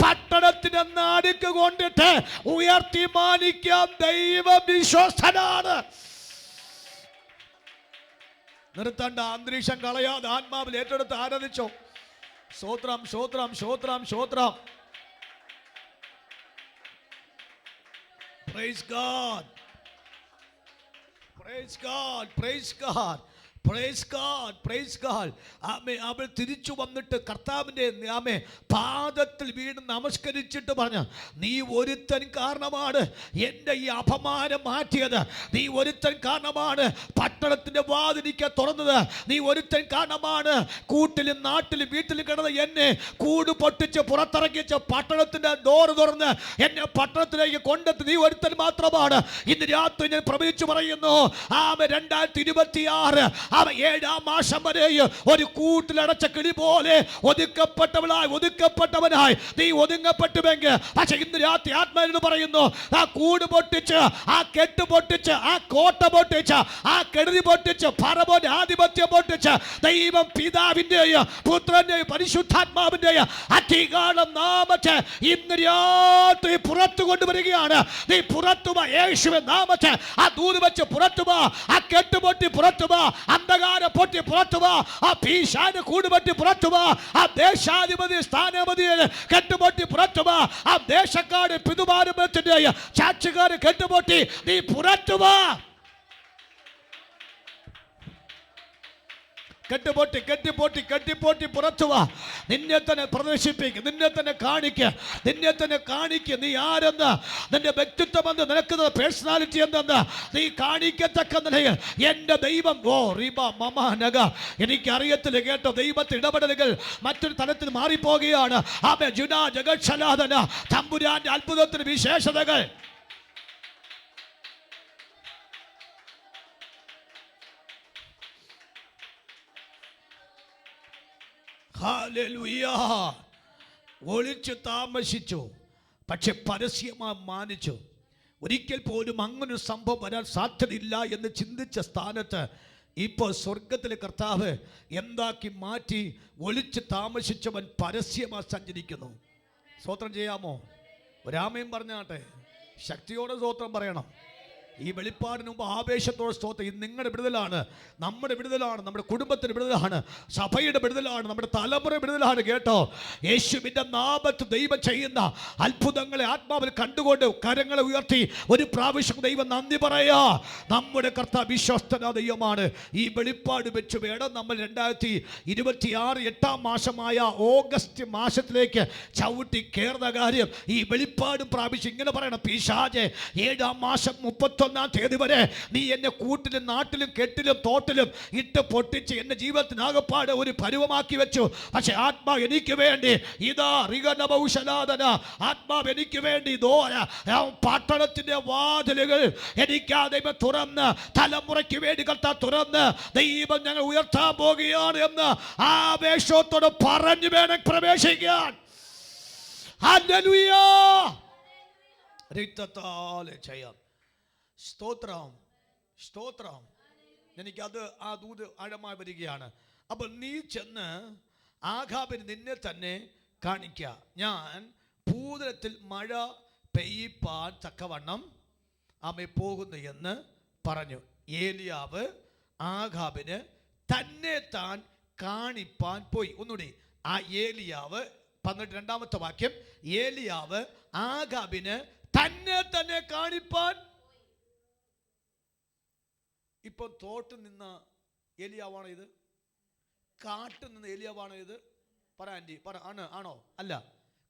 പട്ടണത്തിന്റെ നാടിക്ക് കൊണ്ടിട്ട് ഉയർത്തി മാനിക്കാൻ ദൈവം വിശ്വസ്തനാണ്. നിർത്തേണ്ട അന്തരീക്ഷം കളയാതെ ആത്മാവിൽ ഏറ്റെടുത്ത് ആരാധിച്ചോ. സ്തോത്രം, സ്തോത്രം, സ്തോത്രം, സ്തോത്രം. Praise God. Praise God. Praise God. Praise God. Praise God. അവൾ തിരിച്ചു വന്നിട്ട് കർത്താവിൻ്റെ പാദത്തിൽ വീണ് നമസ്കരിച്ചിട്ട് പറഞ്ഞു, നീ ഒരുത്തൻ കാരണമാണ് എൻ്റെ ഈ അപമാനം മാറ്റിയത്. നീ ഒരുത്തൻ കാരണമാണ് പട്ടണത്തിൻ്റെ വാതിലിക്ക് തുറന്നത്. നീ ഒരുത്തൻ കാരണമാണ് കൂട്ടിലും നാട്ടിലും വീട്ടിലും കിടന്ന് എന്നെ കൂട് പൊട്ടിച്ച് പുറത്തിറക്കിച്ച പട്ടണത്തിൻ്റെ ഡോറ് തുറന്ന് എന്നെ പട്ടണത്തിലേക്ക് കൊണ്ടെത്തി നീ ഒരുത്തൻ മാത്രമാണ്. ഇന്ന് രാത്രി ഞാൻ പ്രവചിച്ചു പറയുന്നു, 2026 7-ാം മാസം വരെ ഒരു കൂട്ടിലടച്ച കിളി പോലെ ഒതുക്കപ്പെട്ടവനായി നീ ഒതുങ്ങപ്പെട്ടുവെങ്കിൽ, പക്ഷെ ഇന്ന് രാത്രി ആത്മാവിനോട് പറയുന്നു, ആ കൂട് പൊട്ടിച്ച്, ആ കെട്ട് പൊട്ടിച്ച്, ആ കോട്ട പൊട്ടിച്ച്, ആ കെടുതി പൊട്ടിച്ച്, ഫറവോന്റെ ആധിപത്യം പൊട്ടിച്ച് ദൈവം പിതാവിന്റെയും പുത്രന്റെയും പരിശുദ്ധാത്മാവിന്റെയും അധികാരം നാമത്തെ ഇന്ന് രാത്രി പുറത്തു കൊണ്ടുവരികയാണ്. നീ പുറത്തുവാ, യേശുവെ നാമത്തെ ആ ദൂത് വെച്ച് പുറത്തുവാ, ആ കെട്ടുപൊട്ടി പുറത്തുവാ, അന്ധകാരം പൊട്ടി പുറത്തുവാ, ആ ഭീഷാന് കൂടുപൊട്ടി പുറത്തുവാ, ആ ദേശാധിപതി സ്ഥാനാപതിയെ കെട്ടുപൊട്ടി പുറത്തുവാ, ആ ദേശക്കാട് പിതുപാരമ്പര്യത്തിന്റെ ചാച്ചുകാര് കെട്ടുപൊട്ടി നീ പുറത്തുവാ. കെട്ടിപ്പൊട്ടി പുറത്തുവാ. നിന്നെ തന്നെ പ്രദർശിപ്പിക്കുക, നിന്നെ തന്നെ കാണിക്കുക, നീ ആരെന്ന്, നിന്റെ വ്യക്തിത്വം എന്ന്, നിനക്ക് പേഴ്സണാലിറ്റി എന്തെന്ന് നീ കാണിക്കത്തക്ക നിലയിൽ എൻ്റെ ദൈവം എനിക്കറിയത്തില്ല കേട്ടോ. ദൈവത്തിന്റെ ഇടപെടലുകൾ മറ്റൊരു തലത്തിൽ മാറിപ്പോകുകയാണ്. തമ്പുരാന്റെ അത്ഭുതത്തിന് വിശേഷതകൾ. ഹല്ലേലൂയ. ഒളിച്ചു താമസിച്ചു, പക്ഷെ പരസ്യമായി മാനിച്ചു. ഒരിക്കൽ പോലും അങ്ങനൊരു സംഭവം വരാൻ സാധ്യതയില്ല എന്ന് ചിന്തിച്ച സ്ഥാനത്ത് ഇപ്പോൾ സ്വർഗത്തിലെ കർത്താവ് എന്താക്കി മാറ്റി? ഒളിച്ച് താമസിച്ചവൻ പരസ്യമായി സഞ്ചരിക്കുന്നു. സ്തോത്രം ചെയ്യാമോ? ഒരാമയും പറഞ്ഞാട്ടെ, ശക്തിയോടെ സ്തോത്രം പറയണം. ഈ വെളിപ്പാടിന് മുമ്പ് ആവേശത്തോടെ സ്തോത്രം. ഇത് നിങ്ങളുടെ വിടുതലാണ്, നമ്മുടെ വിടുതലാണ്, നമ്മുടെ കുടുംബത്തിൻ്റെ വിടുതലാണ്, സഭയുടെ വിടുതലാണ്, നമ്മുടെ തലമുറ വിടുതലാണ്. കേട്ടോ, യേശുവിൻ്റെ നാമത്തിൽ ദൈവം ചെയ്യുന്ന അത്ഭുതങ്ങളെ ആത്മാവിൽ കണ്ടുകൊണ്ട് കരങ്ങളെ ഉയർത്തി ഒരു പ്രാവശ്യം ദൈവം നന്ദി പറയാ. നമ്മുടെ കർത്താവ് വിശ്വസ്തനായ ദൈവമാണ്. ഈ വെളിപ്പാട് വെച്ച് വേണം നമ്മൾ 2026 8-ാം മാസമായ ഓഗസ്റ്റ് മാസത്തിലേക്ക് ചവിട്ടി കയറുന്ന കാര്യം. ഈ വെളിപ്പാടും പ്രാപിച്ച് ഇങ്ങനെ പറയണം, പിശാചേ, 7-ാം മാസം 31-ാം തീയതി വരെ നീ എന്നെ കൂട്ടിലും നാട്ടിലും കെട്ടിലും തോട്ടിലും ഇട്ട് പൊട്ടിച്ച് എന്നെ ജീവിതത്തിനാകപ്പാട് ഒരു പരുവമാക്കി വെച്ചു. പക്ഷെ ആത്മാവ് എനിക്ക് വേണ്ടി ഇതാ റിഗനഭൗഷലാദന, ആത്മാവ് എനിക്ക് വേണ്ടി പട്ടണത്തിന്റെ വാതിലുകൾ എനിക്ക് ദൈവം തുറന്ന്, തലമുറയ്ക്ക് വേണ്ടി കർത്താവ് തുറന്ന് ദൈവം ഞങ്ങൾ ഉയർത്താൻ പോകുകയാണ് എന്ന് ആവേശത്തോടെ പറഞ്ഞു വേണം പ്രവേശിക്കാൻ. ഹല്ലേലൂയ. രക്തത്താലെ ചെയ്യാം. സ്തോത്രം, സ്തോത്രം. എനിക്കത് ആ ദൂത് ആഴമായി വരികയാണ്. അപ്പോൾ നീ ചെന്ന് ആഹാബിന് നിന്നെ തന്നെ കാണിക്കുക. ഞാൻ ഭൂതലത്തിൽ മഴ പെയ്യിപ്പാൻ തക്കവണ്ണം ആമേ പോകുന്നു എന്ന് പറഞ്ഞു. ഏലിയാവ് ആഹാബിന് തന്നെ താൻ കാണിപ്പാൻ പോയി. ഒന്നുകൂടി, ആ ഏലിയാവ് 12-ാമത്തെ വാക്യം, ഏലിയാവ് ആഹാബിന് തന്നെ തന്നെ കാണിപ്പാൻ. ഇപ്പൊ തോട്ടിൽ നിന്ന ഏലിയാവാണോ ഇത്? കാട്ടിൽ നിന്ന് ഏലിയാവാണോ ഇത്? പറ ആൻറ്റി, പറ. ആണോ? അല്ല.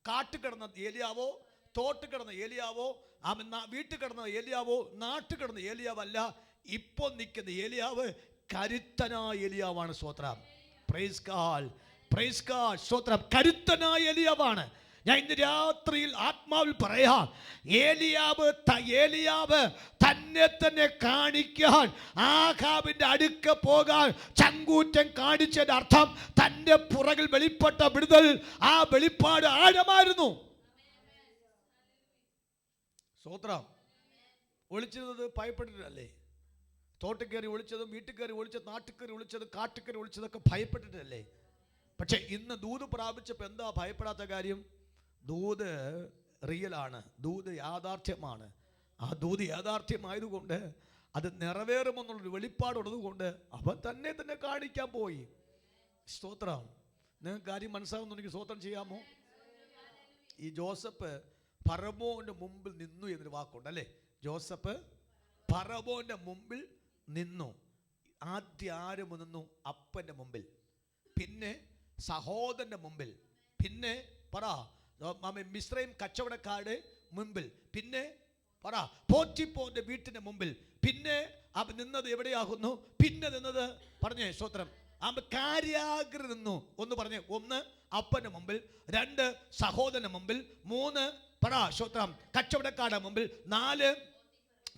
കാട്ടിൽ കിടന്ന ഏലിയാവോ, തോട്ടിൽ കിടന്ന ഏലിയാവോ, വീട്ടിൽ കിടന്ന ഏലിയാവോ, നാട്ടിൽ കിടന്ന ഏലിയാവല്ല. ഇപ്പൊ നിൽക്കുന്ന ഏലിയാവ് കരുത്തനായ ഏലിയാവാണ്. സ്തോത്രം. Praise God, praise God. സ്തോത്രം. കരുത്തനായ ഏലിയാവാണ്. ഞാൻ ഇന്ന് രാത്രിയിൽ ആത്മാവിൽ പറയാം, ഏലിയാവ് തന്നെ തന്നെ കാണിക്കാൻ ആഹാബിന്റെ അടുക്ക പോകാൻ ചങ്കൂറ്റം കാണിച്ചതിന്റെ അർത്ഥം തന്റെ പുറകിൽ വെളിപ്പെട്ട വിടുതൽ, ആ വെളിപ്പാട് ആഴമായിരുന്നു. സ്തോത്രം. ഒളിച്ചിരുന്നത് ഭയപ്പെട്ടിട്ടല്ലേ? തോട്ടിൽ കയറി ഒളിച്ചതും, വീട്ടിൽ കയറി ഒളിച്ചതും, നാട്ടിൽ കയറി ഒളിച്ചതും, കാട്ടിൽ കയറി ഒളിച്ചതൊക്കെ ഭയപ്പെട്ടിട്ടല്ലേ? പക്ഷെ ഇന്ന് ദൂത് പ്രാപിച്ചപ്പോൾ എന്താ ഭയപ്പെടാത്ത കാര്യം? ദൂത് റിയലാണ്, ദൂത് യാഥാർത്ഥ്യമാണ്. ആ ദൂത് യാഥാർത്ഥ്യമായതുകൊണ്ട്, അത് നിറവേറുമെന്നുള്ളൊരു വെളിപ്പാടുള്ളതുകൊണ്ട് അവൻ തന്നെ തന്നെ കാണിക്കാൻ പോയി. സ്തോത്രം. നിങ്ങൾക്ക് കാര്യം മനസ്സിലാവുന്നുണ്ടെങ്കിൽ സ്തോത്രം ചെയ്യാമോ? ഈ ജോസഫ് ഫറവോന്റെ മുമ്പിൽ നിന്നു എന്നൊരു വാക്കുണ്ട് അല്ലേ? ജോസഫ് ഫറവോന്റെ മുമ്പിൽ നിന്നു. ആദ്യം ആരും നിന്നു? അപ്പന്റെ മുമ്പിൽ, പിന്നെ സഹോദരന്റെ മുമ്പിൽ, പിന്നെ പറ മിസ്രൈം കച്ചവടക്കാരുടെ മുമ്പിൽ, പിന്നെ പറ പോറ്റിപ്പോന്റെ വീട്ടിന്റെ മുമ്പിൽ, പിന്നെ അവൻ നിന്നത് എവിടെയാകുന്നു? പിന്നെ നിന്നത് പറഞ്ഞേ സ്തോത്രം, അവൻ കാര്യാഗ്ര നിന്നു. ഒന്ന് പറഞ്ഞേ. 1 അപ്പന്റെ മുമ്പിൽ, 2 സഹോദരന്റെ മുമ്പിൽ, 3 പറ സ്തോത്രം കച്ചവടക്കാരുടെ മുമ്പിൽ, 4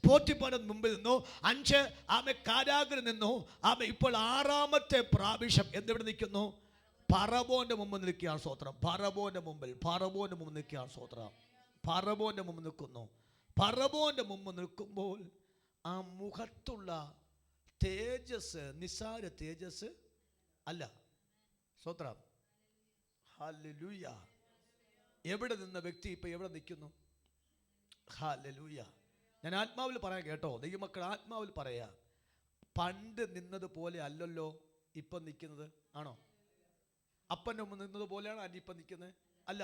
പോറ്റിപ്പോന്റെ മുമ്പിൽ നിന്നു, 5 ആമെ കാരാഗ്ര നിന്നു. ആമെ ഇപ്പോൾ 6ാമത്തെ പ്രാവശ്യം എന്തെവിടെ നിൽക്കുന്നു? ഫറവോന്റെ മുമ്പിൽ നിൽക്കുകയാണ്. സ്തോത്രം. ഫറവോന്റെ മുമ്പിൽ നിൽക്കുകയാണ്. സ്തോത്രം. ഫറവോന്റെ മുമ്പിൽ നിൽക്കുന്നു. ഫറവോന്റെ മുമ്പ് നിൽക്കുമ്പോൾ ആ മുഖത്തുള്ള തേജസ് നിസാര തേജസ് അല്ല. സ്തോത്രം. ഹല്ലേലൂയ. എവിടെ നിന്ന വ്യക്തി ഇപ്പൊ എവിടെ നിൽക്കുന്നു? ഹല്ലേലൂയ. ഞാൻ ആത്മാവിൽ പറയാം കേട്ടോ, ദൈവമക്കൾ ആത്മാവിൽ പറയാ. പണ്ട് നിന്നത് പോലെ അല്ലല്ലോ ഇപ്പം നിൽക്കുന്നത്. ആണോ? അപ്പൻ്റെ മുമ്പ് നിന്നത് പോലെയാണ് അനി ഇപ്പം നിൽക്കുന്നത്? അല്ല.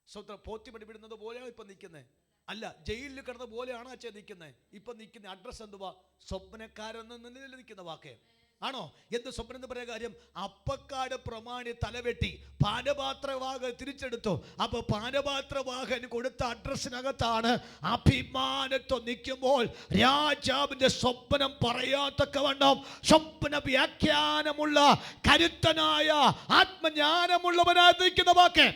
സ്വന്തം പോത്തിപ്പടി വിടുന്നത് പോലെയാണ് ഇപ്പം നിൽക്കുന്നത്? അല്ല. ജയിലിൽ കിടന്ന പോലെയാണ് അച്ഛൻ നിൽക്കുന്നത്? ഇപ്പം നിൽക്കുന്ന അഡ്രസ് എന്തുവാ? സ്വപ്നക്കാരെന്ന് നിൽക്കുന്ന വാക്കേ ആണോ? എന്ത് സ്വപ്നം എന്ന് പറയാൻ കാര്യം? അപ്പക്കാട് പ്രമാണി തലവെട്ടി പാനപാത്രവാഹൻ തിരിച്ചെടുത്തു. അപ്പൊ പാനപാത്രവാഹൻ കൊടുത്ത അഡ്രസ്സിനകത്താണ് അഭിമാനത്വം നിൽക്കുമ്പോൾ രാജാവിന്റെ സ്വപ്നം പറയാത്തക്കവണ്ണം സ്വപ്ന വ്യാഖ്യാനമുള്ള കരുത്തനായ ആത്മജ്ഞാനമുള്ളവനായി നിൽക്കുന്ന വാക്ക്.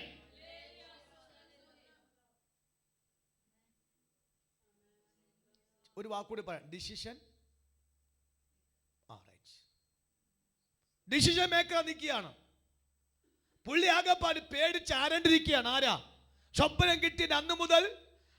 ഒരു വാക്കുകൂടി പറയാം. ഡിസിഷൻ മേക്കർ നിൽക്കുകയാണ്. പുള്ളി ആകെപ്പാട് പേടിച്ചാരണ്ടിരിക്കുകയാണ്. ആരാ? സ്വപ്നം കിട്ടിയ അന്ന് മുതൽ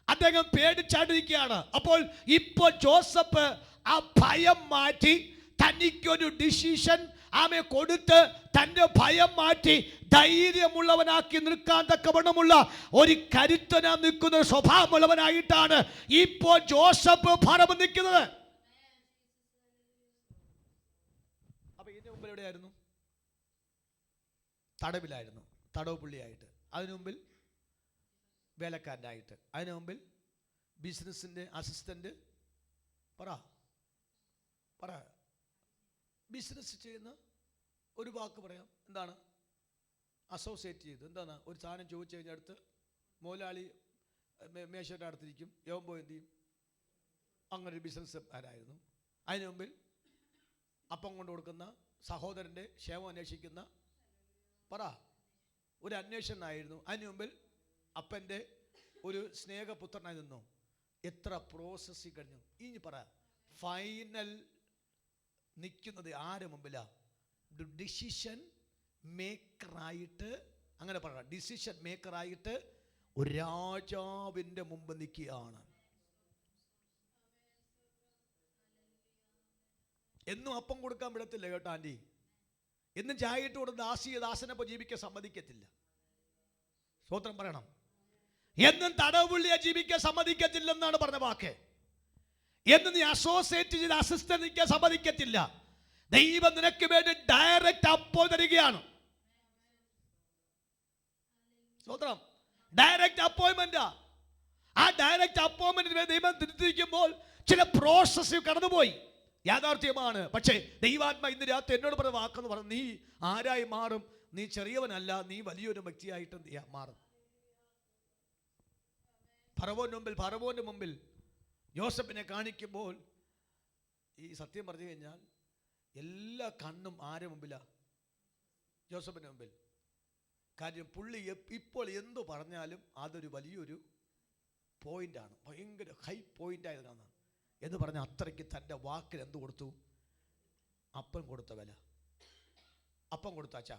അദ്ദേഹം പേടിച്ചാണ്ടിരിക്കുകയാണ്. അപ്പോൾ ഇപ്പോൾ ജോസഫ് ആ ഭയം മാറ്റി തനിക്കൊരു ഡിസിഷൻ ആമെ കൊടുത്ത് തന്റെ ഭയം മാറ്റി ധൈര്യമുള്ളവനാക്കി നിൽക്കാൻ തക്കവണ്ണമുള്ള ഒരു കരുത്തനാ നിൽക്കുന്ന സ്വഭാവമുള്ളവനായിട്ടാണ് ഇപ്പോൾ ജോസഫ് ഭരണം നിൽക്കുന്നത്. അപ്പൊ ഇതിന്റെ മുമ്പിൽ എവിടെയായിരുന്നു? തടവിലായിരുന്നു, തടവ് പുള്ളിയായിട്ട്. അതിനു മുമ്പിൽ വേലക്കാരനായിട്ട്, അതിനു മുമ്പിൽ ബിസിനസിന്റെ അസിസ്റ്റന്റ്. പറ ബിസിനസ് ചെയ്യുന്ന ഒരു വാക്ക് പറയാം. എന്താണ്? അസോസിയേറ്റ് ചെയ്ത്. എന്താണ്? ഒരു സാധനം ചോദിച്ചു കഴിഞ്ഞാൽ അടുത്ത് മുതലാളി മേശയുടെ അടുത്തിരിക്കും, യവൻ പോയി എന്ത് ചെയ്യും? അങ്ങനെ ഒരു ബിസിനസ്സുകാരായിരുന്നു. അതിനു മുമ്പിൽ അപ്പം കൊണ്ട് കൊടുക്കുന്ന സഹോദരൻ്റെ ക്ഷേമം അന്വേഷിക്കുന്ന ഒരു അന്വേഷണമായിരുന്നു. അതിനു മുമ്പിൽ അപ്പൻ്റെ ഒരു സ്നേഹപുത്രനായി നിന്നു. എത്ര പ്രോസസ്സിങ് കഴിഞ്ഞു. ഇനി ഫൈനൽ നിൽക്കുന്നത് ആരെ മുമ്പിലാ? ഡിസിഷൻ മേക്കറായിട്ട്. അങ്ങനെ ഡിസിഷൻ മേക്കറായിട്ട് ഒരു രാജാവിൻ്റെ മുമ്പ് നിൽക്കുകയാണ്. എന്നും അപ്പം കൊടുക്കാൻ വിടത്തില്ല കേട്ടോ ആൻറ്റി. എന്നും ചായ ഇട്ട് കൊടുത്ത് ദാസനപ്പം ജീവിക്കാൻ സമ്മതിക്കത്തില്ല. സ്തോത്രം പറയണം. എന്നും തടവുള്ളിയെ ജീവിക്കാൻ സമ്മതിക്കത്തില്ലെന്നാണ് പറഞ്ഞ വാക്ക്. എന്ന് നീ അസോസിയേറ്റ് ചെയ്ത് അസിസ്റ്റന്റ് നിൽക്കാൻ സമ്മതിക്കത്തില്ല. ദൈവം നിനക്ക് വേണ്ടി ഡയറക്റ്റ് അപ്പോൾ തരികയാണ്. സ്തോത്രം. ഡയറക്റ്റ് അപ്പോയിന്റ്മെന്റാ. ആ ഡയറക്റ്റ് അപ്പോയിന്റ്മെന്റിന് വേണ്ടി ദൈവം തിരിച്ചിരിക്കുമ്പോൾ ചില പ്രോസസ് കടന്നുപോയി. യാഥാർത്ഥ്യമാണ്. പക്ഷേ ദൈവാത്മ ഇന്ന് രാത്രി എന്നോട് പറഞ്ഞ വാക്കെന്ന് പറഞ്ഞു, നീ ആരായി മാറും? നീ ചെറിയവനല്ല, നീ വലിയൊരു വ്യക്തിയായിട്ട് മാറും. ഫറവോന്റെ മുമ്പിൽ യോസഫിനെ കാണിക്കുമ്പോൾ ഈ സത്യം പറഞ്ഞു കഴിഞ്ഞാൽ എല്ലാ കണ്ണും ആരെ മുമ്പിലാ? ജോസഫിന്റെ മുമ്പിൽ. കാര്യം പുള്ളി ഇപ്പോൾ എന്തു പറഞ്ഞാലും അതൊരു വലിയൊരു പോയിന്റാണ്, ഭയങ്കര ഹൈ പോയിന്റായത് കാണാം. എന്ന് പറഞ്ഞാൽ അത്രയ്ക്ക് തൻ്റെ വാക്കിൽ എന്ത് കൊടുത്തു? അപ്പം കൊടുത്ത വില. അപ്പം കൊടുത്താച്ചാ.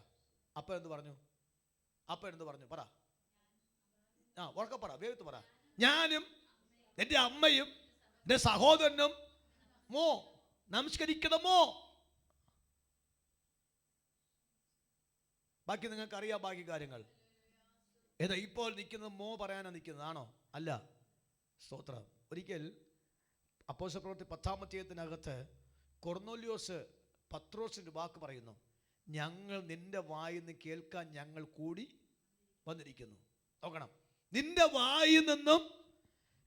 അപ്പം എന്ത് പറഞ്ഞു? അപ്പം എന്ത് പറഞ്ഞു? ഉറക്കെ വേഗത്ത് പറ. ഞാനും എൻ്റെ അമ്മയും എൻ്റെ സഹോദരനും നമസ്കരിക്കണമോ? ബാക്കി നിങ്ങൾക്ക് അറിയാം, ബാക്കി കാര്യങ്ങൾ. ഏതാ ഇപ്പോൾ നിൽക്കുന്നത്? പറയാനാ നിൽക്കുന്നതാണോ? അല്ല. സ്തോത്രം. ഒരിക്കൽ അപ്പോസ്തലപ്രവൃത്തി 10-ാം അധ്യായത്തിനകത്ത് കൊർന്നേലിയോസ് പത്രോസിന്റെ വാക്ക് പറയുന്നു, ഞങ്ങൾ നിന്റെ വായിൽ നിന്ന് കേൾക്കാൻ ഞങ്ങൾ കൂടി വന്നിരിക്കുന്നു. നോക്കണം, നിന്റെ വായിൽ നിന്നും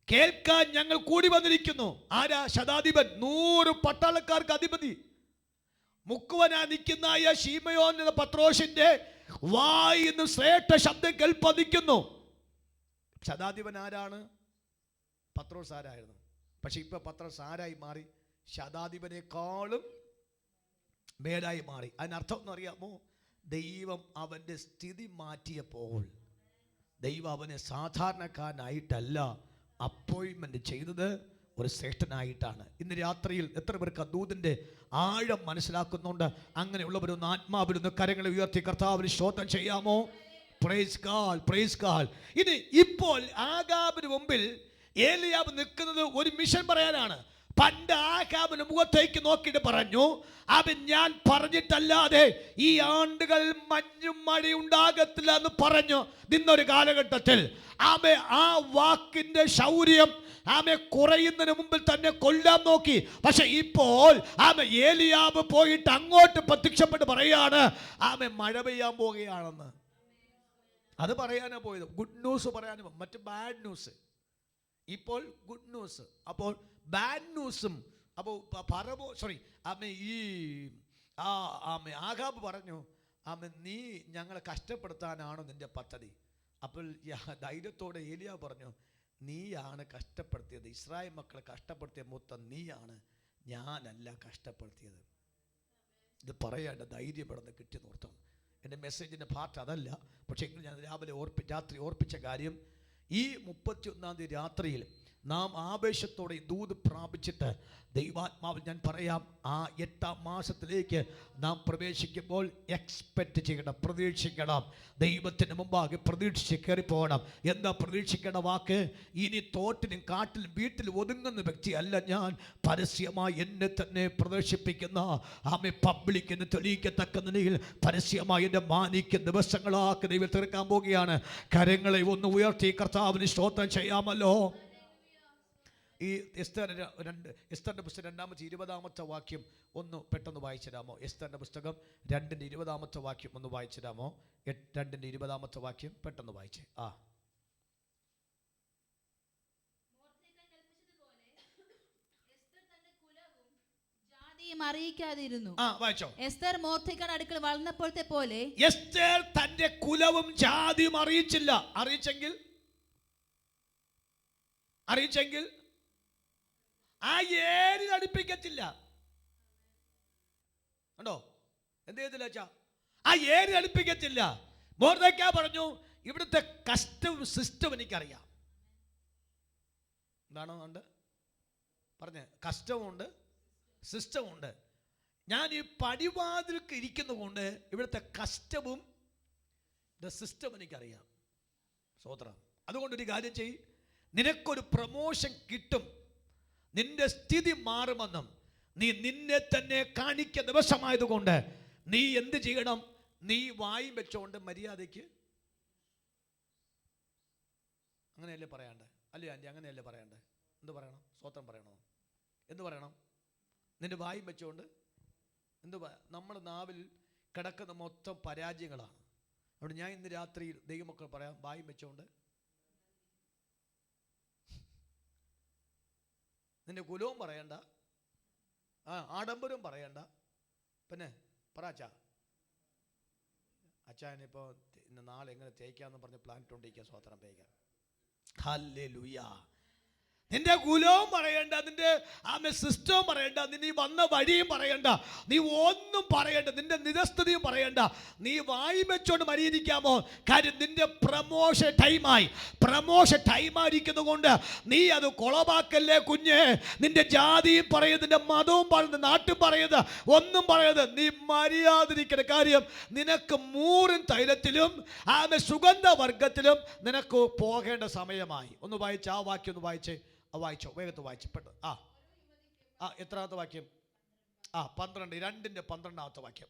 കേൾക്കാൻ ഞങ്ങൾ കൂടി വന്നിരിക്കുന്നു. ആരാ? ശതാധിപൻ, 100 പട്ടാളക്കാർക്ക് അധിപതി, മുക്കുവനാ നിൽക്കുന്ന ശീമയോൻ എന്ന പത്രോസിന്റെ വായിൽ നിന്ന് ശ്രേഷ്ഠ ശബ്ദം കേൾപ്പതിക്കുന്നു. ശതാധിപൻ ആരാണ്? പത്രോസ് ആരായിരുന്നു. പക്ഷെ ഇപ്പൊ പത്രോസ് ആരായി മാറി? ശതാധിപനേക്കാളും മേലായി മാറി. അതിനർത്ഥം എന്ന് അറിയാമോ? ദൈവം അവന്റെ സ്ഥിതി മാറ്റിയപ്പോൾ ദൈവം അവനെ സാധാരണക്കാരനായിട്ടല്ല അപ്പോയിൻമെന്റ് ചെയ്തത്, ഒരു ശ്രേഷ്ഠനായിട്ടാണ്. ഇന്ന് രാത്രിയിൽ എത്ര പേർക്ക് ദൂതന്റെ ആഴം മനസ്സിലാക്കുന്നുണ്ട്? അങ്ങനെയുള്ളവരൊന്ന് ആത്മാവിലൊന്ന് കരങ്ങളെ ഉയർത്തി കർത്താവിന് സ്തോത്രം ചെയ്യാമോ? Praise God, praise God. ഇനി ഇപ്പോൾ ആഗാബിന് മുമ്പിൽ ഏലിയാവ് നിൽക്കുന്നത് ഒരു മിഷൻ പറയാനാണ്. പണ്ട് ആഹാബിന്റെ മുഖത്തേക്ക് നോക്കിയിട്ട് പറഞ്ഞു, അവൻ ഞാൻ പറഞ്ഞിട്ടല്ലാതെ ഈ ആണ്ടുകൾ മഞ്ഞും മഴയും ഉണ്ടാകത്തില്ല എന്ന് പറഞ്ഞു നിന്നൊരു കാലഘട്ടത്തിൽ ആ വാക്കിന്റെ ശൗര്യം കുറയുന്നതിന് മുമ്പിൽ തന്നെ കൊല്ലാൻ നോക്കി. പക്ഷെ ഇപ്പോൾ ഏലിയാവ് പോയിട്ട് അങ്ങോട്ട് പ്രത്യക്ഷപ്പെട്ട് പറയാണ് മഴ പെയ്യാൻ പോവുകയാണെന്ന്. അത് പറയാനാ പോയത്. ഗുഡ് ന്യൂസ് പറയാനും, മറ്റ് ബാഡ് ന്യൂസ്. ഇപ്പോൾ ഗുഡ് ന്യൂസ്, അപ്പോൾ ബാഡ് ന്യൂസും. അപ്പോൾ ആഹാബ് പറഞ്ഞു, നീ ഞങ്ങളെ കഷ്ടപ്പെടുത്താനാണോ നിന്റെ പദ്ധതി? അപ്പോൾ ധൈര്യത്തോടെ ഏലിയാവ് പറഞ്ഞു, നീയാണ് കഷ്ടപ്പെടുത്തിയത്, ഇസ്രായേൽ മക്കളെ കഷ്ടപ്പെടുത്തിയ മൊത്തം നീയാണ്, ഞാനല്ല കഷ്ടപ്പെടുത്തിയത്. ഇത് പറയേണ്ട ധൈര്യപ്പെടുന്ന കിട്ടി നോർത്തം. എൻ്റെ മെസ്സേജിൻ്റെ പാർട്ട് അതല്ല. പക്ഷേ എങ്കിലും ഞാൻ രാത്രി ഓർപ്പിച്ച കാര്യം, ഈ 31-ാം തീയതി രാത്രിയിൽ നാം ആവേശത്തോടെ ദൂത് പ്രാപിച്ചിട്ട് ദൈവാത്മാവിൽ ഞാൻ പറയാം, ആ 8-ാം മാസത്തിലേക്ക് നാം പ്രവേശിക്കുമ്പോൾ എക്സ്പെക്റ്റ് ചെയ്യണം, പ്രതീക്ഷിക്കണം. ദൈവത്തിന് മുമ്പാകെ പ്രതീക്ഷിച്ച് കയറിപ്പോകണം. എന്താ പ്രതീക്ഷിക്കേണ്ട വാക്ക്? ഇനി തോട്ടിലും കാട്ടിലും വീട്ടിലും ഒതുങ്ങുന്ന വ്യക്തിയല്ല ഞാൻ. പരസ്യമായി എന്നെ തന്നെ പ്രദർശിപ്പിക്കുന്ന ആമേ പബ്ലിക്കിന് തെളിയിക്കത്തക്ക നിലയിൽ പരസ്യമായി എന്നെ മാനിക്കുന്ന ദിവസങ്ങളാക്കി ദൈവം തീർക്കാൻ പോവുകയാണ്. കരങ്ങളെ ഒന്ന് ഉയർത്തി കർത്താവിന് സ്തോത്രം ചെയ്യാമല്ലോ. ഈ എസ്തറിന്റെ പുസ്തകം 2-ാമത്തെ വാക്യം ഒന്ന് പെട്ടെന്ന് വായിച്ചിടാമോ? എസ്തറിന്റെ പുസ്തകം 2-ാമത്തെ വാക്യം ഒന്ന് വായിച്ചിടാമോ? 2-ാമത്തെ വാക്യം പെട്ടെന്ന് വായിച്ചേ. അറിയിക്കാതിരുന്നു. വായിച്ചോ. എസ്തർ മൊർദെഖായിയുടെ അടുക്കൽ വളർന്നപ്പോഴത്തെ പോലെ എസ്തർ തന്റെ കുലവും ജാതിയും അറിയിച്ചില്ല. അറിയിച്ചെങ്കിൽ ആ ഏരിൽ അടുപ്പിക്കത്തില്ല. കണ്ടോ എന്ത് ചെയ്തില്ല വെച്ചാ? ആ ഏരിൽ അടുപ്പിക്കത്തില്ല. മൊർദെഖായി പറഞ്ഞു, ഇവിടുത്തെ കസ്റ്റം സിസ്റ്റം എനിക്കറിയാം. എന്താണോ ഉണ്ട് പറഞ്ഞ? കസ്റ്റമുണ്ട്, സിസ്റ്റമുണ്ട്. ഞാൻ ഈ പടിവാതിൽക്ക് ഇരിക്കുന്നതുകൊണ്ട് ഇവിടുത്തെ കസ്റ്റവും സിസ്റ്റം എനിക്കറിയാം. സ്തോത്രം. അതുകൊണ്ടൊരു കാര്യം ചെയ്യും, നിനക്കൊരു പ്രമോഷൻ കിട്ടും, നിന്റെ സ്ഥിതി മാറുമെന്നും നീ നിന്നെ തന്നെ കാണിക്കുന്ന ദിവസമായതുകൊണ്ട് നീ എന്ത് ചെയ്യണം? നീ വായും വെച്ചോണ്ട് മര്യാദയ്ക്ക്, അങ്ങനെയല്ലേ പറയണ്ടേ? അല്ലേ ആൻറ്റി? അങ്ങനെയല്ലേ പറയണ്ടേ? എന്ത് പറയണം? സ്തോത്രം പറയണോ? എന്ത് പറയണം? നിന്റെ വായും വെച്ചോണ്ട് നമ്മുടെ നാവിൽ കിടക്കുന്ന മൊത്തം പരാജയങ്ങളാണ്. അവിടെ ഞാൻ ഇന്ന് രാത്രി ദൈവമക്കൾ പറയാം, വായും വെച്ചോണ്ട് നിന്റെ കുലവും പറയണ്ട, ആഡംബരവും പറയണ്ട. പിന്നെ പറ അച്ഛനിപ്പോൾ ഇന്ന് നാളെ എങ്ങനെ തേക്കാന്ന് പറഞ്ഞ് പ്ലാൻ ഇട്ടുകൊണ്ടിരിക്കുക. സ്തോത്രം തേക്കാം. ഹല്ലേലൂയ. നിന്റെ കുലവും പറയണ്ട, നിന്റെ സിസ്റ്റവും പറയണ്ട, നീ വന്ന വഴിയും പറയണ്ട, നീ ഒന്നും പറയണ്ട, നിന്റെ നിരസ്ഥിതിയും പറയണ്ട. നീ വായി വെച്ചോണ്ട് മരിയിരിക്കാമോ? കാര്യം നിന്റെ പ്രമോഷൻ ടൈമായിരിക്കുന്നത് കൊണ്ട് നീ അത് കുളവാക്കല്ലേ കുഞ്ഞ്. നിന്റെ ജാതിയും പറയരുത്, നിന്റെ മതവും പറയുന്നത്, നാട്ടും പറയരുത്, ഒന്നും പറയരുത്. നീ മര്യാദയിരിക്കുന്ന കാര്യം, നിനക്ക് മൂറിൻ തൈലത്തിലും സുഗന്ധവർഗത്തിലും നിനക്ക് പോകേണ്ട സമയമായി. ഒന്ന് വായിച്ച് ആ വാക്യം ഒന്ന് വായിച്ചേ. വായിച്ചോ, വേഗത്ത് വായിച്ചു പെട്ടെന്ന്. എത്രാമത്തെ വാക്യം? 2:12 വാക്യം.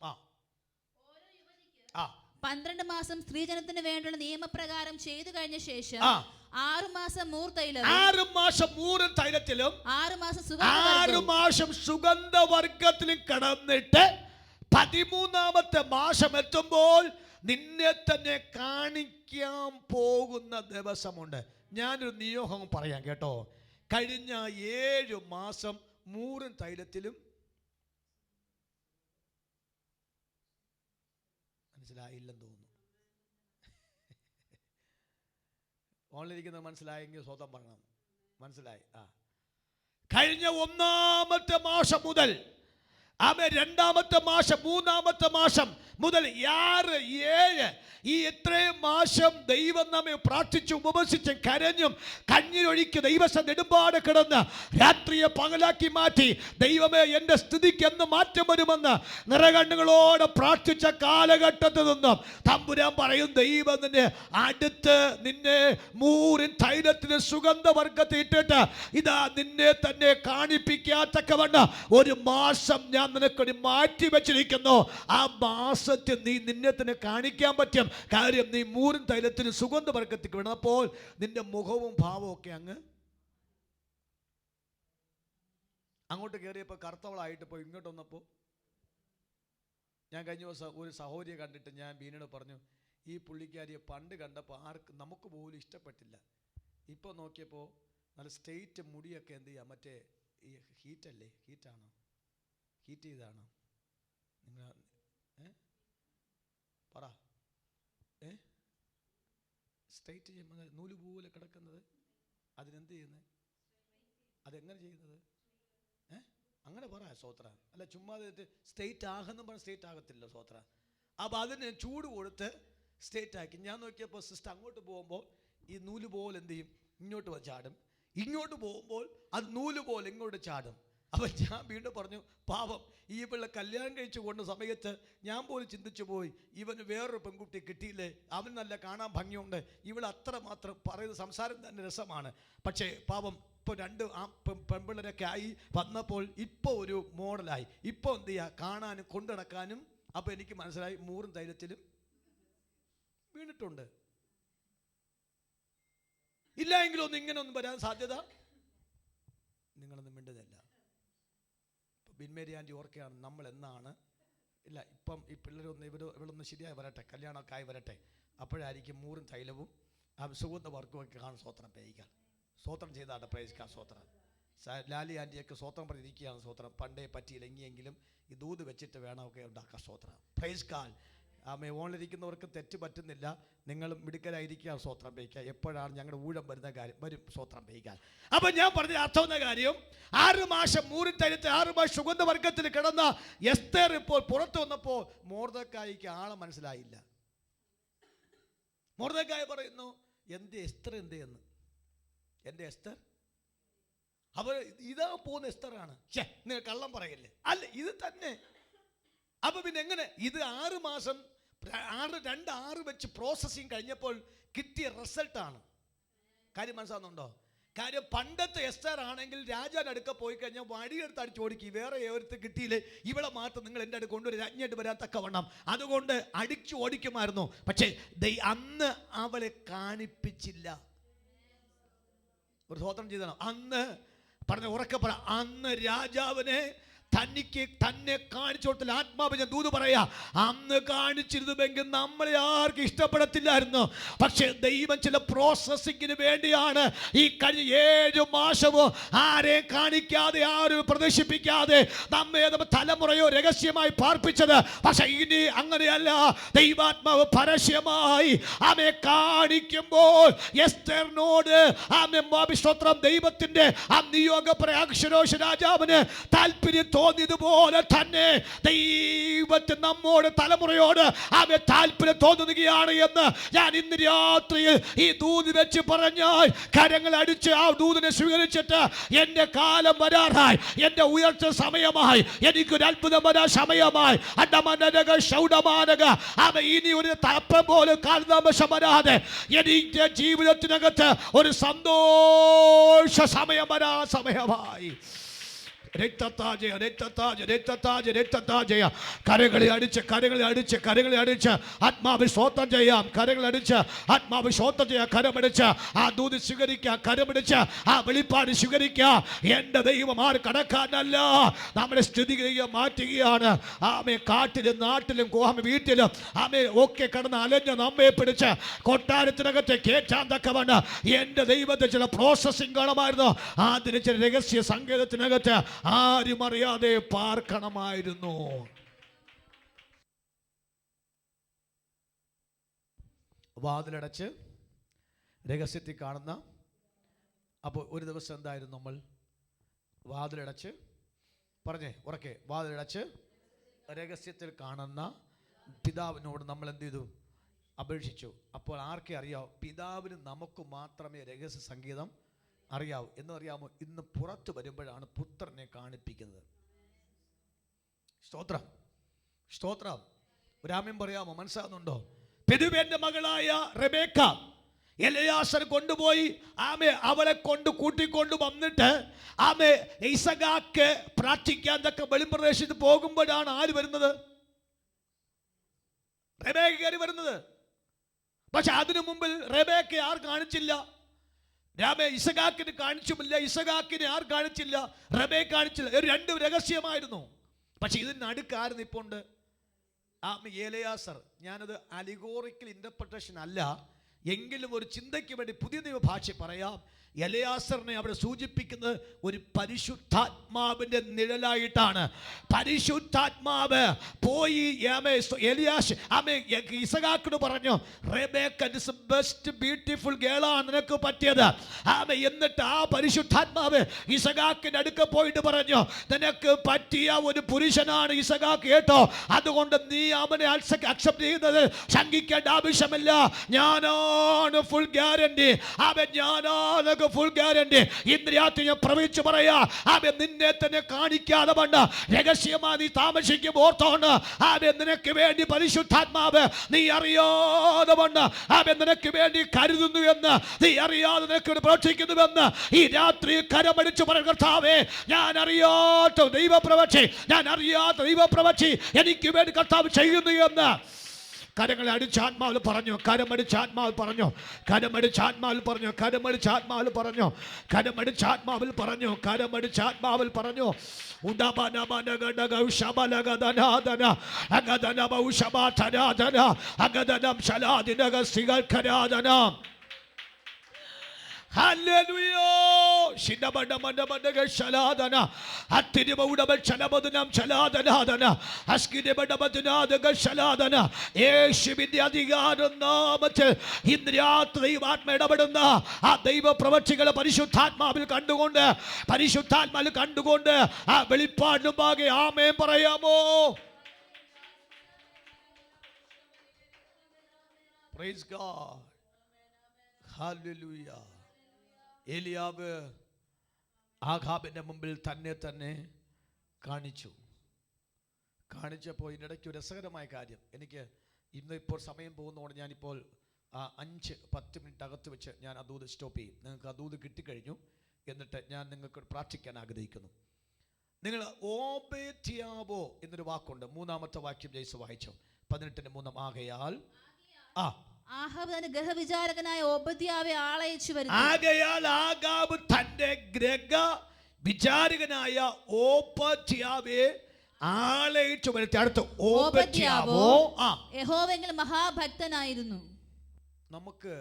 12 മാസം സ്ത്രീജനത്തിന് വേണ്ടുള്ള നിയമപ്രകാരം ചെയ്തു കഴിഞ്ഞ ശേഷം 6 മാസം മൂറും തൈലത്തിലും 6 മാസം സുഗന്ധവർഗത്തിലും കടന്നിട്ട് 13-ാമത്തെ മാസം എത്തുമ്പോൾ നിന്നെ തന്നെ കാണിക്കാൻ പോകുന്ന ദിവസമുണ്ട്. ഞാനൊരു നിയോഗം പറയാം കേട്ടോ. കഴിഞ്ഞ 7 മാസം മൂറും തൈലത്തിലും, മനസ്സിലായില്ലെന്ന് തോന്നുന്നു. ഓൺലൈനിരിക്കുന്നത് മനസ്സിലായെങ്കിൽ സ്വതം പറയണം. മനസ്സിലായി? കഴിഞ്ഞ 1-ാമത്തെ മാസം മുതൽ 2-ാമത്തെ മാസം 3-ാമത്തെ മാസം മുതൽ 6, 7 ഈ എത്രയും മാസം ദൈവം നമ്മെ പ്രാർത്ഥിച്ചും ഉപവസിച്ചും കരഞ്ഞും കഞ്ഞിയൊഴിക്ക് ദൈവസം നെടുമ്പാട് കിടന്ന് രാത്രിയെ പകലാക്കി മാറ്റി ദൈവമേ എൻ്റെ സ്ഥിതിക്ക് എന്ന് മാറ്റം വരുമെന്ന് നിറകണ്ണുകളോടെ പ്രാർത്ഥിച്ച കാലഘട്ടത്തിൽ നിന്നും തമ്പുരാൻ പറയും, ദൈവം നിന്നെ അടുത്ത് നിന്നെ മൂറിൻ തൈലത്തിന് സുഗന്ധവർഗത്തിൽ ഇട്ടിട്ട് ഇതാ നിന്നെ തന്നെ കാണിപ്പിക്കാത്തക്കവണ്ണം ഒരു മാസം ഞാൻ നിനക്കൊരു മാറ്റി വെച്ചിരിക്കുന്നു. ആ മാസത്തിൽ നീ നിന്നെ തന്നെ കാണിക്കാൻ പറ്റും. കാര്യം നീ മൂറും തൈലത്തിന് സുഗന്ധവർഗത്തേക്ക് വീണപ്പോൾ നിന്റെ മുഖവും ഭാവവും ഒക്കെ അങ്ങോട്ട് കയറിയപ്പോൾ കറുത്തവളായിട്ട് പോയി. ഇങ്ങോട്ട് വന്നപ്പോൾ ഞാൻ കഴിഞ്ഞ ദിവസം ഒരു സഹോദരിയെ കണ്ടിട്ട് ഞാൻ ബീനോട് പറഞ്ഞു, ഈ പുള്ളിക്കാരിയെ പണ്ട് കണ്ടപ്പോൾ ആർക്കും നമുക്ക് പോലും ഇഷ്ടപ്പെട്ടില്ല. ഇപ്പോൾ നോക്കിയപ്പോൾ നല്ല സ്ട്രെയിറ്റ് മുടിയൊക്കെ എന്ത് ചെയ്യാം, മറ്റേ ഈ ഹീറ്റല്ലേ, ഹീറ്റ് ചെയ്താണോ നിങ്ങൾ പറ? സ്ട്രെയിറ്റ് ചെയ്യുമ്പോൾ നൂല് പോലെ കിടക്കുന്നത്, അതിനെന്ത് ചെയ്യുന്നത്? അതെങ്ങനെ ചെയ്യുന്നത്? അങ്ങനെ പറ സ്വോത്ര. അല്ല ചുമ്മാ സ്ട്രെയിറ്റ് ആകുന്നു പറഞ്ഞാൽ സ്ട്രെയിറ്റ് ആകത്തില്ല സ്വോത്ര. അപ്പോൾ അതിന് ചൂട് കൊടുത്ത് സ്ട്രെയിറ്റ് ആക്കി. ഞാൻ നോക്കിയപ്പോൾ സിസ്റ്റർ അങ്ങോട്ട് പോകുമ്പോൾ ഈ നൂല് പോലെ എന്ത് ചെയ്യും, ഇങ്ങോട്ട് ചാടും. ഇങ്ങോട്ട് പോകുമ്പോൾ അത് നൂല് പോലെ ഇങ്ങോട്ട് ചാടും. അപ്പം ഞാൻ വീണ്ടും പറഞ്ഞു, പാപം ഈ പിള്ള കല്യാണം കഴിച്ചു കൊണ്ട സമയത്ത് ഞാൻ പോലും ചിന്തിച്ചു പോയി, ഇവന് വേറൊരു പെൺകുട്ടി കിട്ടിയില്ലേ, അവൻ നല്ല കാണാൻ ഭംഗിയുണ്ട്, ഇവൾ അത്ര മാത്രം പറയുന്ന സംസാരം തന്നെ രസമാണ്. പക്ഷേ പാപം ഇപ്പോൾ രണ്ട് ആ പെൺപിള്ളേരൊക്കെ ആയി വന്നപ്പോൾ ഇപ്പോൾ ഒരു മോഡലായി. ഇപ്പോൾ എന്ത് ചെയ്യുക, കാണാനും കൊണ്ടു നടക്കാനും. അപ്പോൾ എനിക്ക് മനസ്സിലായി മൂറും തൈലത്തിലും വീണിട്ടുണ്ട്. ഇല്ല എങ്കിലൊന്നും ഇങ്ങനെ ഒന്നും വരാൻ സാധ്യത നിങ്ങളൊന്നും മിണ്ടുന്നില്ല. ഇപ്പം ബിൻമേരി ആൻറ്റി ഓർക്കുകയാണ്, നമ്മൾ എന്നാണ് ഇല്ല ഇപ്പം ഈ പിള്ളേരൊന്ന് ഇവളൊന്ന് ശരിയായി വരട്ടെ, കല്യാണമൊക്കെ ആയി വരട്ടെ, അപ്പോഴായിരിക്കും മൂറും തൈലവും സുഗന്ധ വർക്കുമൊക്കെ കാണും. സ്വത്രം പേയിക്കാൻ സ്വത്രം ചെയ്താട്ടെ, പ്രേസിക്കാൻ സ്വത്രം. ലാലി ആൻറ്റിയൊക്കെ സ്വത്രം പറഞ്ഞിരിക്കുകയാണ്. സ്വത്രം പണ്ടേ പറ്റിയില്ല, എങ്കിലും ഈ ദൂത് വെച്ചിട്ട് വേണമൊക്കെ ഉണ്ടാക്കാൻ സ്വത്രം. പ്രൈസ് കാൽ. ആമേ. ഓണിലിരിക്കുന്നവർക്ക് തെറ്റ് പറ്റുന്നില്ല, നിങ്ങൾ മിടുക്കലായിരിക്കുക. സ്വത്രം പേയിക്കുക. എപ്പോഴാണ് ഞങ്ങളുടെ ഊഴം വരുന്ന കാര്യം വരും സ്വത്രം പേയിക്കാൻ. അപ്പം ഞാൻ പറഞ്ഞ അർത്ഥമെന്ന കാര്യം, 6 മാസം മൂറിൻ തൈലത്തിൽ 6 മാസം സുഗന്ധവർഗത്തിൽ കിടന്ന എസ്തേർ ഇപ്പോൾ പുറത്തു വന്നപ്പോൾ മൊർദെഖായിക്ക് ആളെ മനസ്സിലായില്ല. മൊർദെഖായി പറയുന്നു, എൻ്റെ എസ്തർ എന്തേ എന്ന്. എൻ്റെ എസ്തർ അവർ ഇതാ പോകുന്ന എസ്തറാണ്. നിങ്ങൾ കള്ളം പറയല്ലേ? അല്ല, ഇത് തന്നെ. അപ്പൊ പിന്നെ എങ്ങനെ ഇത് 6 മാസം 6 വെച്ച് പ്രോസസ്സിങ് കഴിഞ്ഞപ്പോൾ കിട്ടിയ റിസൾട്ടാണ്. കാര്യം മനസ്സിലാകുന്നുണ്ടോ? കാര്യം പണ്ടത്തെ എസ്തർ ആണെങ്കിൽ രാജാവിൻ്റെ അടുക്ക പോയി കഴിഞ്ഞാൽ വടിയെടുത്ത് അടിച്ചോടിക്കും, വേറെ ഏവരത്ത് കിട്ടിയില്ലേ ഇവളെ മാത്രം നിങ്ങൾ എൻ്റെ അടുത്ത് കൊണ്ടുവരും, രാജ്ഞിയായിട്ട് വരാൻ തക്കവണ്ണം. അതുകൊണ്ട് അടിച്ചു ഓടിക്കുമായിരുന്നു. പക്ഷേ അന്ന് അവളെ കാണിപ്പിച്ചില്ല. ഒരു സ്വതന്ത്രം ചെയ്തണം. അന്ന് പറഞ്ഞ ഉറക്കെ പറ, അന്ന് രാജാവിനെ തന്നെ കാണിച്ചു കൊടുത്തില്ല. ആത്മാവിനെ ദൂത് പറയാ, അന്ന് കാണിച്ചിരുന്നുവെങ്കിൽ നമ്മളെ ആർക്കും ഇഷ്ടപ്പെടത്തില്ലായിരുന്നു. പക്ഷെ ദൈവം ചില പ്രോസസ്സിങ്ങിന് വേണ്ടിയാണ് ഈ കഴിഞ്ഞ 7 മാസവും ആരെയും കാണിക്കാതെ ആരും പ്രദർശിപ്പിക്കാതെ നമ്മെ തലമുറയോ രഹസ്യമായി പാർപ്പിച്ചത്. പക്ഷെ ഇനി അങ്ങനെയല്ല. ദൈവാത്മാവ് പരസ്യമായി ആമെ കാണിക്കുമ്പോൾ എസ്തേറിനോട് ആമെ സ്തോത്രം ദൈവത്തിന്റെ ആ നിയോഗപ്രയാക്ഷരോഷ രാജാവിന് താല്പര്യം തോന്നിയതുപോലെ തന്നെ ദൈവത്തിന് നമ്മോട് തലമുറയോട് അവൻ താല്പര്യം തോന്നുകയാണ് എന്ന് ഞാൻ ഇന്ന് രാത്രിയിൽ ഈ ദൂത് വെച്ച് പറഞ്ഞാൽ കരങ്ങൾ അടിച്ച് ആ ദൂതിനെ സ്വീകരിച്ചിട്ട് എൻ്റെ കാലം വരാറായി, എൻ്റെ ഉയർച്ച സമയമായി, എനിക്കൊരു അത്ഭുതം വരാൻ സമയമായി. അണ്ടമാനക ശൗഡമാനക അവ ഇനി ഒരു തപ്പം പോലും കാലതാമസം വരാതെ എൻ്റെ ജീവിതത്തിനകത്ത് ഒരു സന്തോഷ സമയം വരാൻ സമയമായി. കരങ്ങളെ അടിച്ച് ആത്മാവ് സ്തോത്രം ചെയ്യാം. കരങ്ങളെ അടിച്ച് ആത്മാവ് സ്തോത്രം ചെയ്യാം. കരമടിച്ച് ആ ദൂത് സ്വീകരിക്കുക. കരമടിച്ച് ആ വെളിപ്പാട് സ്വീകരിക്കുക. എൻ്റെ ദൈവം ആര് കടക്കാനല്ല, നമ്മുടെ സ്ഥിതിഗതിയെ മാറ്റുകയാണ്. ആമേ കാട്ടിലും നാട്ടിലും വീട്ടിലും ആമേ ഒക്കെ കടന്ന് അലഞ്ഞ് നമ്മെ പിടിച്ച് കൊട്ടാരത്തിനകത്ത് കേറ്റാൻ തക്കവണ്ണം എൻ്റെ ദൈവത്തെ ചില പ്രോസസ്സിങ് കാണുമായിരുന്നു. അതിന് ചില രഹസ്യ സങ്കേതത്തിനകത്ത് ആരും അറിയാതെ പാർക്കണമായിരുന്നു. വാതിലടച്ച് രഹസ്യത്തിൽ കാണുന്ന. അപ്പോൾ ഒരു ദിവസം എന്തായിരുന്നു? നമ്മൾ വാതിലടച്ച് പറഞ്ഞേ ഉറക്കെ, വാതിലടച്ച് രഹസ്യത്തിൽ കാണുന്ന പിതാവിനോട് നമ്മൾ എന്ത് ചെയ്തു? അപേക്ഷിച്ചു. അപ്പോൾ ആർക്കെ അറിയാം? പിതാവിന് നമുക്ക് മാത്രമേ രഹസ്യ സംഗീതം അറിയാവൂ. എന്നറിയാമോ? ഇന്ന് പുറത്തു വരുമ്പോഴാണ് പുത്രനെ കാണിപ്പിക്കുന്നത്. സ്തോത്രം, സ്തോത്രം. ഒരാമ്യം പറയാമോ? മനസ്സിലാകുന്നുണ്ടോ? പെതുവേന്റെ മകളായ റെബേക്ക എലയാസർ കൊണ്ടുപോയി ആമേ അവളെ കൂട്ടിക്കൊണ്ട് വന്നിട്ട് ആമേ ഇസഹാക്ക് പ്രാർത്ഥിക്കാൻ തക്ക വെളിമ്പ്രദേശത്ത് പോകുമ്പോഴാണ് ആര് വരുന്നത്? റെബേക്ക കയറി വരുന്നത്. പക്ഷെ അതിനു മുമ്പിൽ റെബേക്ക ആർ കാണിച്ചില്ല? ഇസഹാക്കിന് കാണിച്ചുമില്ല. ഇസഹാക്കിനെ ആർ കാണിച്ചില്ല? റെബേക്ക കാണിച്ചില്ല. ഒരു 2 രഹസ്യമായിരുന്നു. പക്ഷെ ഇതിന് അടുക്കായിരുന്നു ഇപ്പോൾ ഉണ്ട് എലയാസർ. ഞാനത് അലിഗോറിക്കൽ ഇന്റർപ്രിട്ടേഷൻ അല്ല, എങ്കിലും ഒരു ചിന്തയ്ക്ക് വേണ്ടി പുതിയ ഭാഷ പറയാം. എലയാസറിനെ അവിടെ സൂചിപ്പിക്കുന്നത് ഒരു പരിശുദ്ധാത്മാവിന്റെ നിഴലായിട്ടാണ്. പരിശുദ്ധാത്മാവ് പോയി ഇസഹാക്കിനോട് പറഞ്ഞു, റെബേക്ക ഇസ് ബെസ്റ്റ് ബ്യൂട്ടിഫുൾ ഗേളാണ് നിനക്ക് പറ്റിയത്. എന്നിട്ട് ആ പരിശുദ്ധാത്മാവ് ഇസഹാക്കിന്റെ അടുക്ക പോയിട്ട് പറഞ്ഞു, നിനക്ക് പറ്റിയ ഒരു പുരുഷനാണ് ഇസഹാക്ക് കേട്ടോ, അതുകൊണ്ട് നീ അവനെ അക്സെപ്റ്റ് ചെയ്യുന്നത് ശങ്കിക്കേണ്ട ആവശ്യമില്ല. ഞാനാണ് ഫുൾ ഗ്യാരണ്ടി. ഞാനാണ് നിങ്ങൾക്ക് ഫുൾ ഗ്യാരണ്ടി. ഇന്ന് രാത്രി ഞാൻ പ്രവചിച്ചു പറയാ, ആമേൻ, നിന്നെ തന്നെ കാണിക്കാതെ വണ്ണ് രഹസ്യമായി നീ താമസിക്കും ഓർത്തോണ്ട് ആമേൻ, നിനക്ക് വേണ്ടി പരിശുദ്ധാത്മാവ് നീ അറിയാതെ വണ്ണ് ആമേൻ നിനക്ക് വേണ്ടി കരുതുന്നു എന്ന്, നീ അറിയാതെ നിനക്ക് വേണ്ടി പ്രവർത്തിക്കുന്നുവെന്ന് ഈ രാത്രി കരമടിച്ചു പറയുന്ന കർത്താവേ, ഞാൻ അറിയാത്ത ദൈവപ്രവൃത്തി, ഞാൻ അറിയാത്ത ദൈവപ്രവൃത്തി എനിക്ക് വേണ്ടി കർത്താവ് ചെയ്യുന്നു എന്ന് കരങ്ങളെ അടിച്ചാത്മാവിൽ പറഞ്ഞു. കരമടിച്ചാത്മാവിൽ പറഞ്ഞു. കരമടിച്ചാത്മാവിൽ പറഞ്ഞു. കരമടിച്ചാത്മാവിൽ പറഞ്ഞു. കരമടിച്ചാത്മാവിൽ പറഞ്ഞു. കരമടിച്ചാത്മാവിൽ പറഞ്ഞു. ഹല്ലേലൂയ. ശിനബഡമഡമഡഗ ശലാദന അത്തിരിബൗഡബ ചലബദനം ചലാദനാദന അസ്കിരിബഡബദനാദഗ ശലാദന. യേശുവിന്റെ അധികാരം നാമത്തിൽ ഇന്ന് രാത്രി ദൈവാത്മ ഇടപെടുന്ന ആ ദൈവ പ്രവൃത്തികളെ പരിശുദ്ധാത്മാവിൽ കണ്ടുകൊണ്ട്, പരിശുദ്ധാത്മാവിൽ കണ്ടുകൊണ്ട് ആ വെളിപ്പാടിന് മുമ്പാകെ ആമേൻ പറയാമോ? Praise God. ഹല്ലേലൂയ. ഏലിയാവ് ആഹാബിന്റെ മുമ്പിൽ തന്നെ കാണിച്ചപ്പോൾ ഇതിനിടയ്ക്ക് ഒരു രസകരമായ കാര്യം, എനിക്ക് ഇന്ന് ഇപ്പോൾ സമയം പോകുന്നതുകൊണ്ട് ഞാനിപ്പോൾ 5-10 മിനിറ്റ് അകത്ത് വെച്ച് ഞാൻ അതൂത് സ്റ്റോപ്പ് ചെയ്യും. നിങ്ങൾക്ക് അതൂത് കിട്ടിക്കഴിഞ്ഞു. എന്നിട്ട് ഞാൻ നിങ്ങൾക്ക് പ്രാർത്ഥിക്കാൻ ആഗ്രഹിക്കുന്നു. നിങ്ങൾ ഓബേദ്യാവോ എന്നൊരു വാക്കുണ്ട്. 3-ാമത്തെ വാക്യം ജയിച്ച് വായിച്ചോ. 18:3. ആകയാൽ ആഹാബ് തന്റെ ഗ്രഹവിചാരകനായ ഓബദ്യാവെ ആളയച്ചു വരുത്തി. ആകയാൽ ആഹാബ് തന്റെ ഗ്രഹ വിചാരകനായ ഓബദ്യാവെ ആളയച്ചു വരുത്തി. അടുത്ത് ഓബദ്യാവോ യഹോവയെങ്കിൽ മഹാഭക്തനായിരുന്നു. നമുക്ക്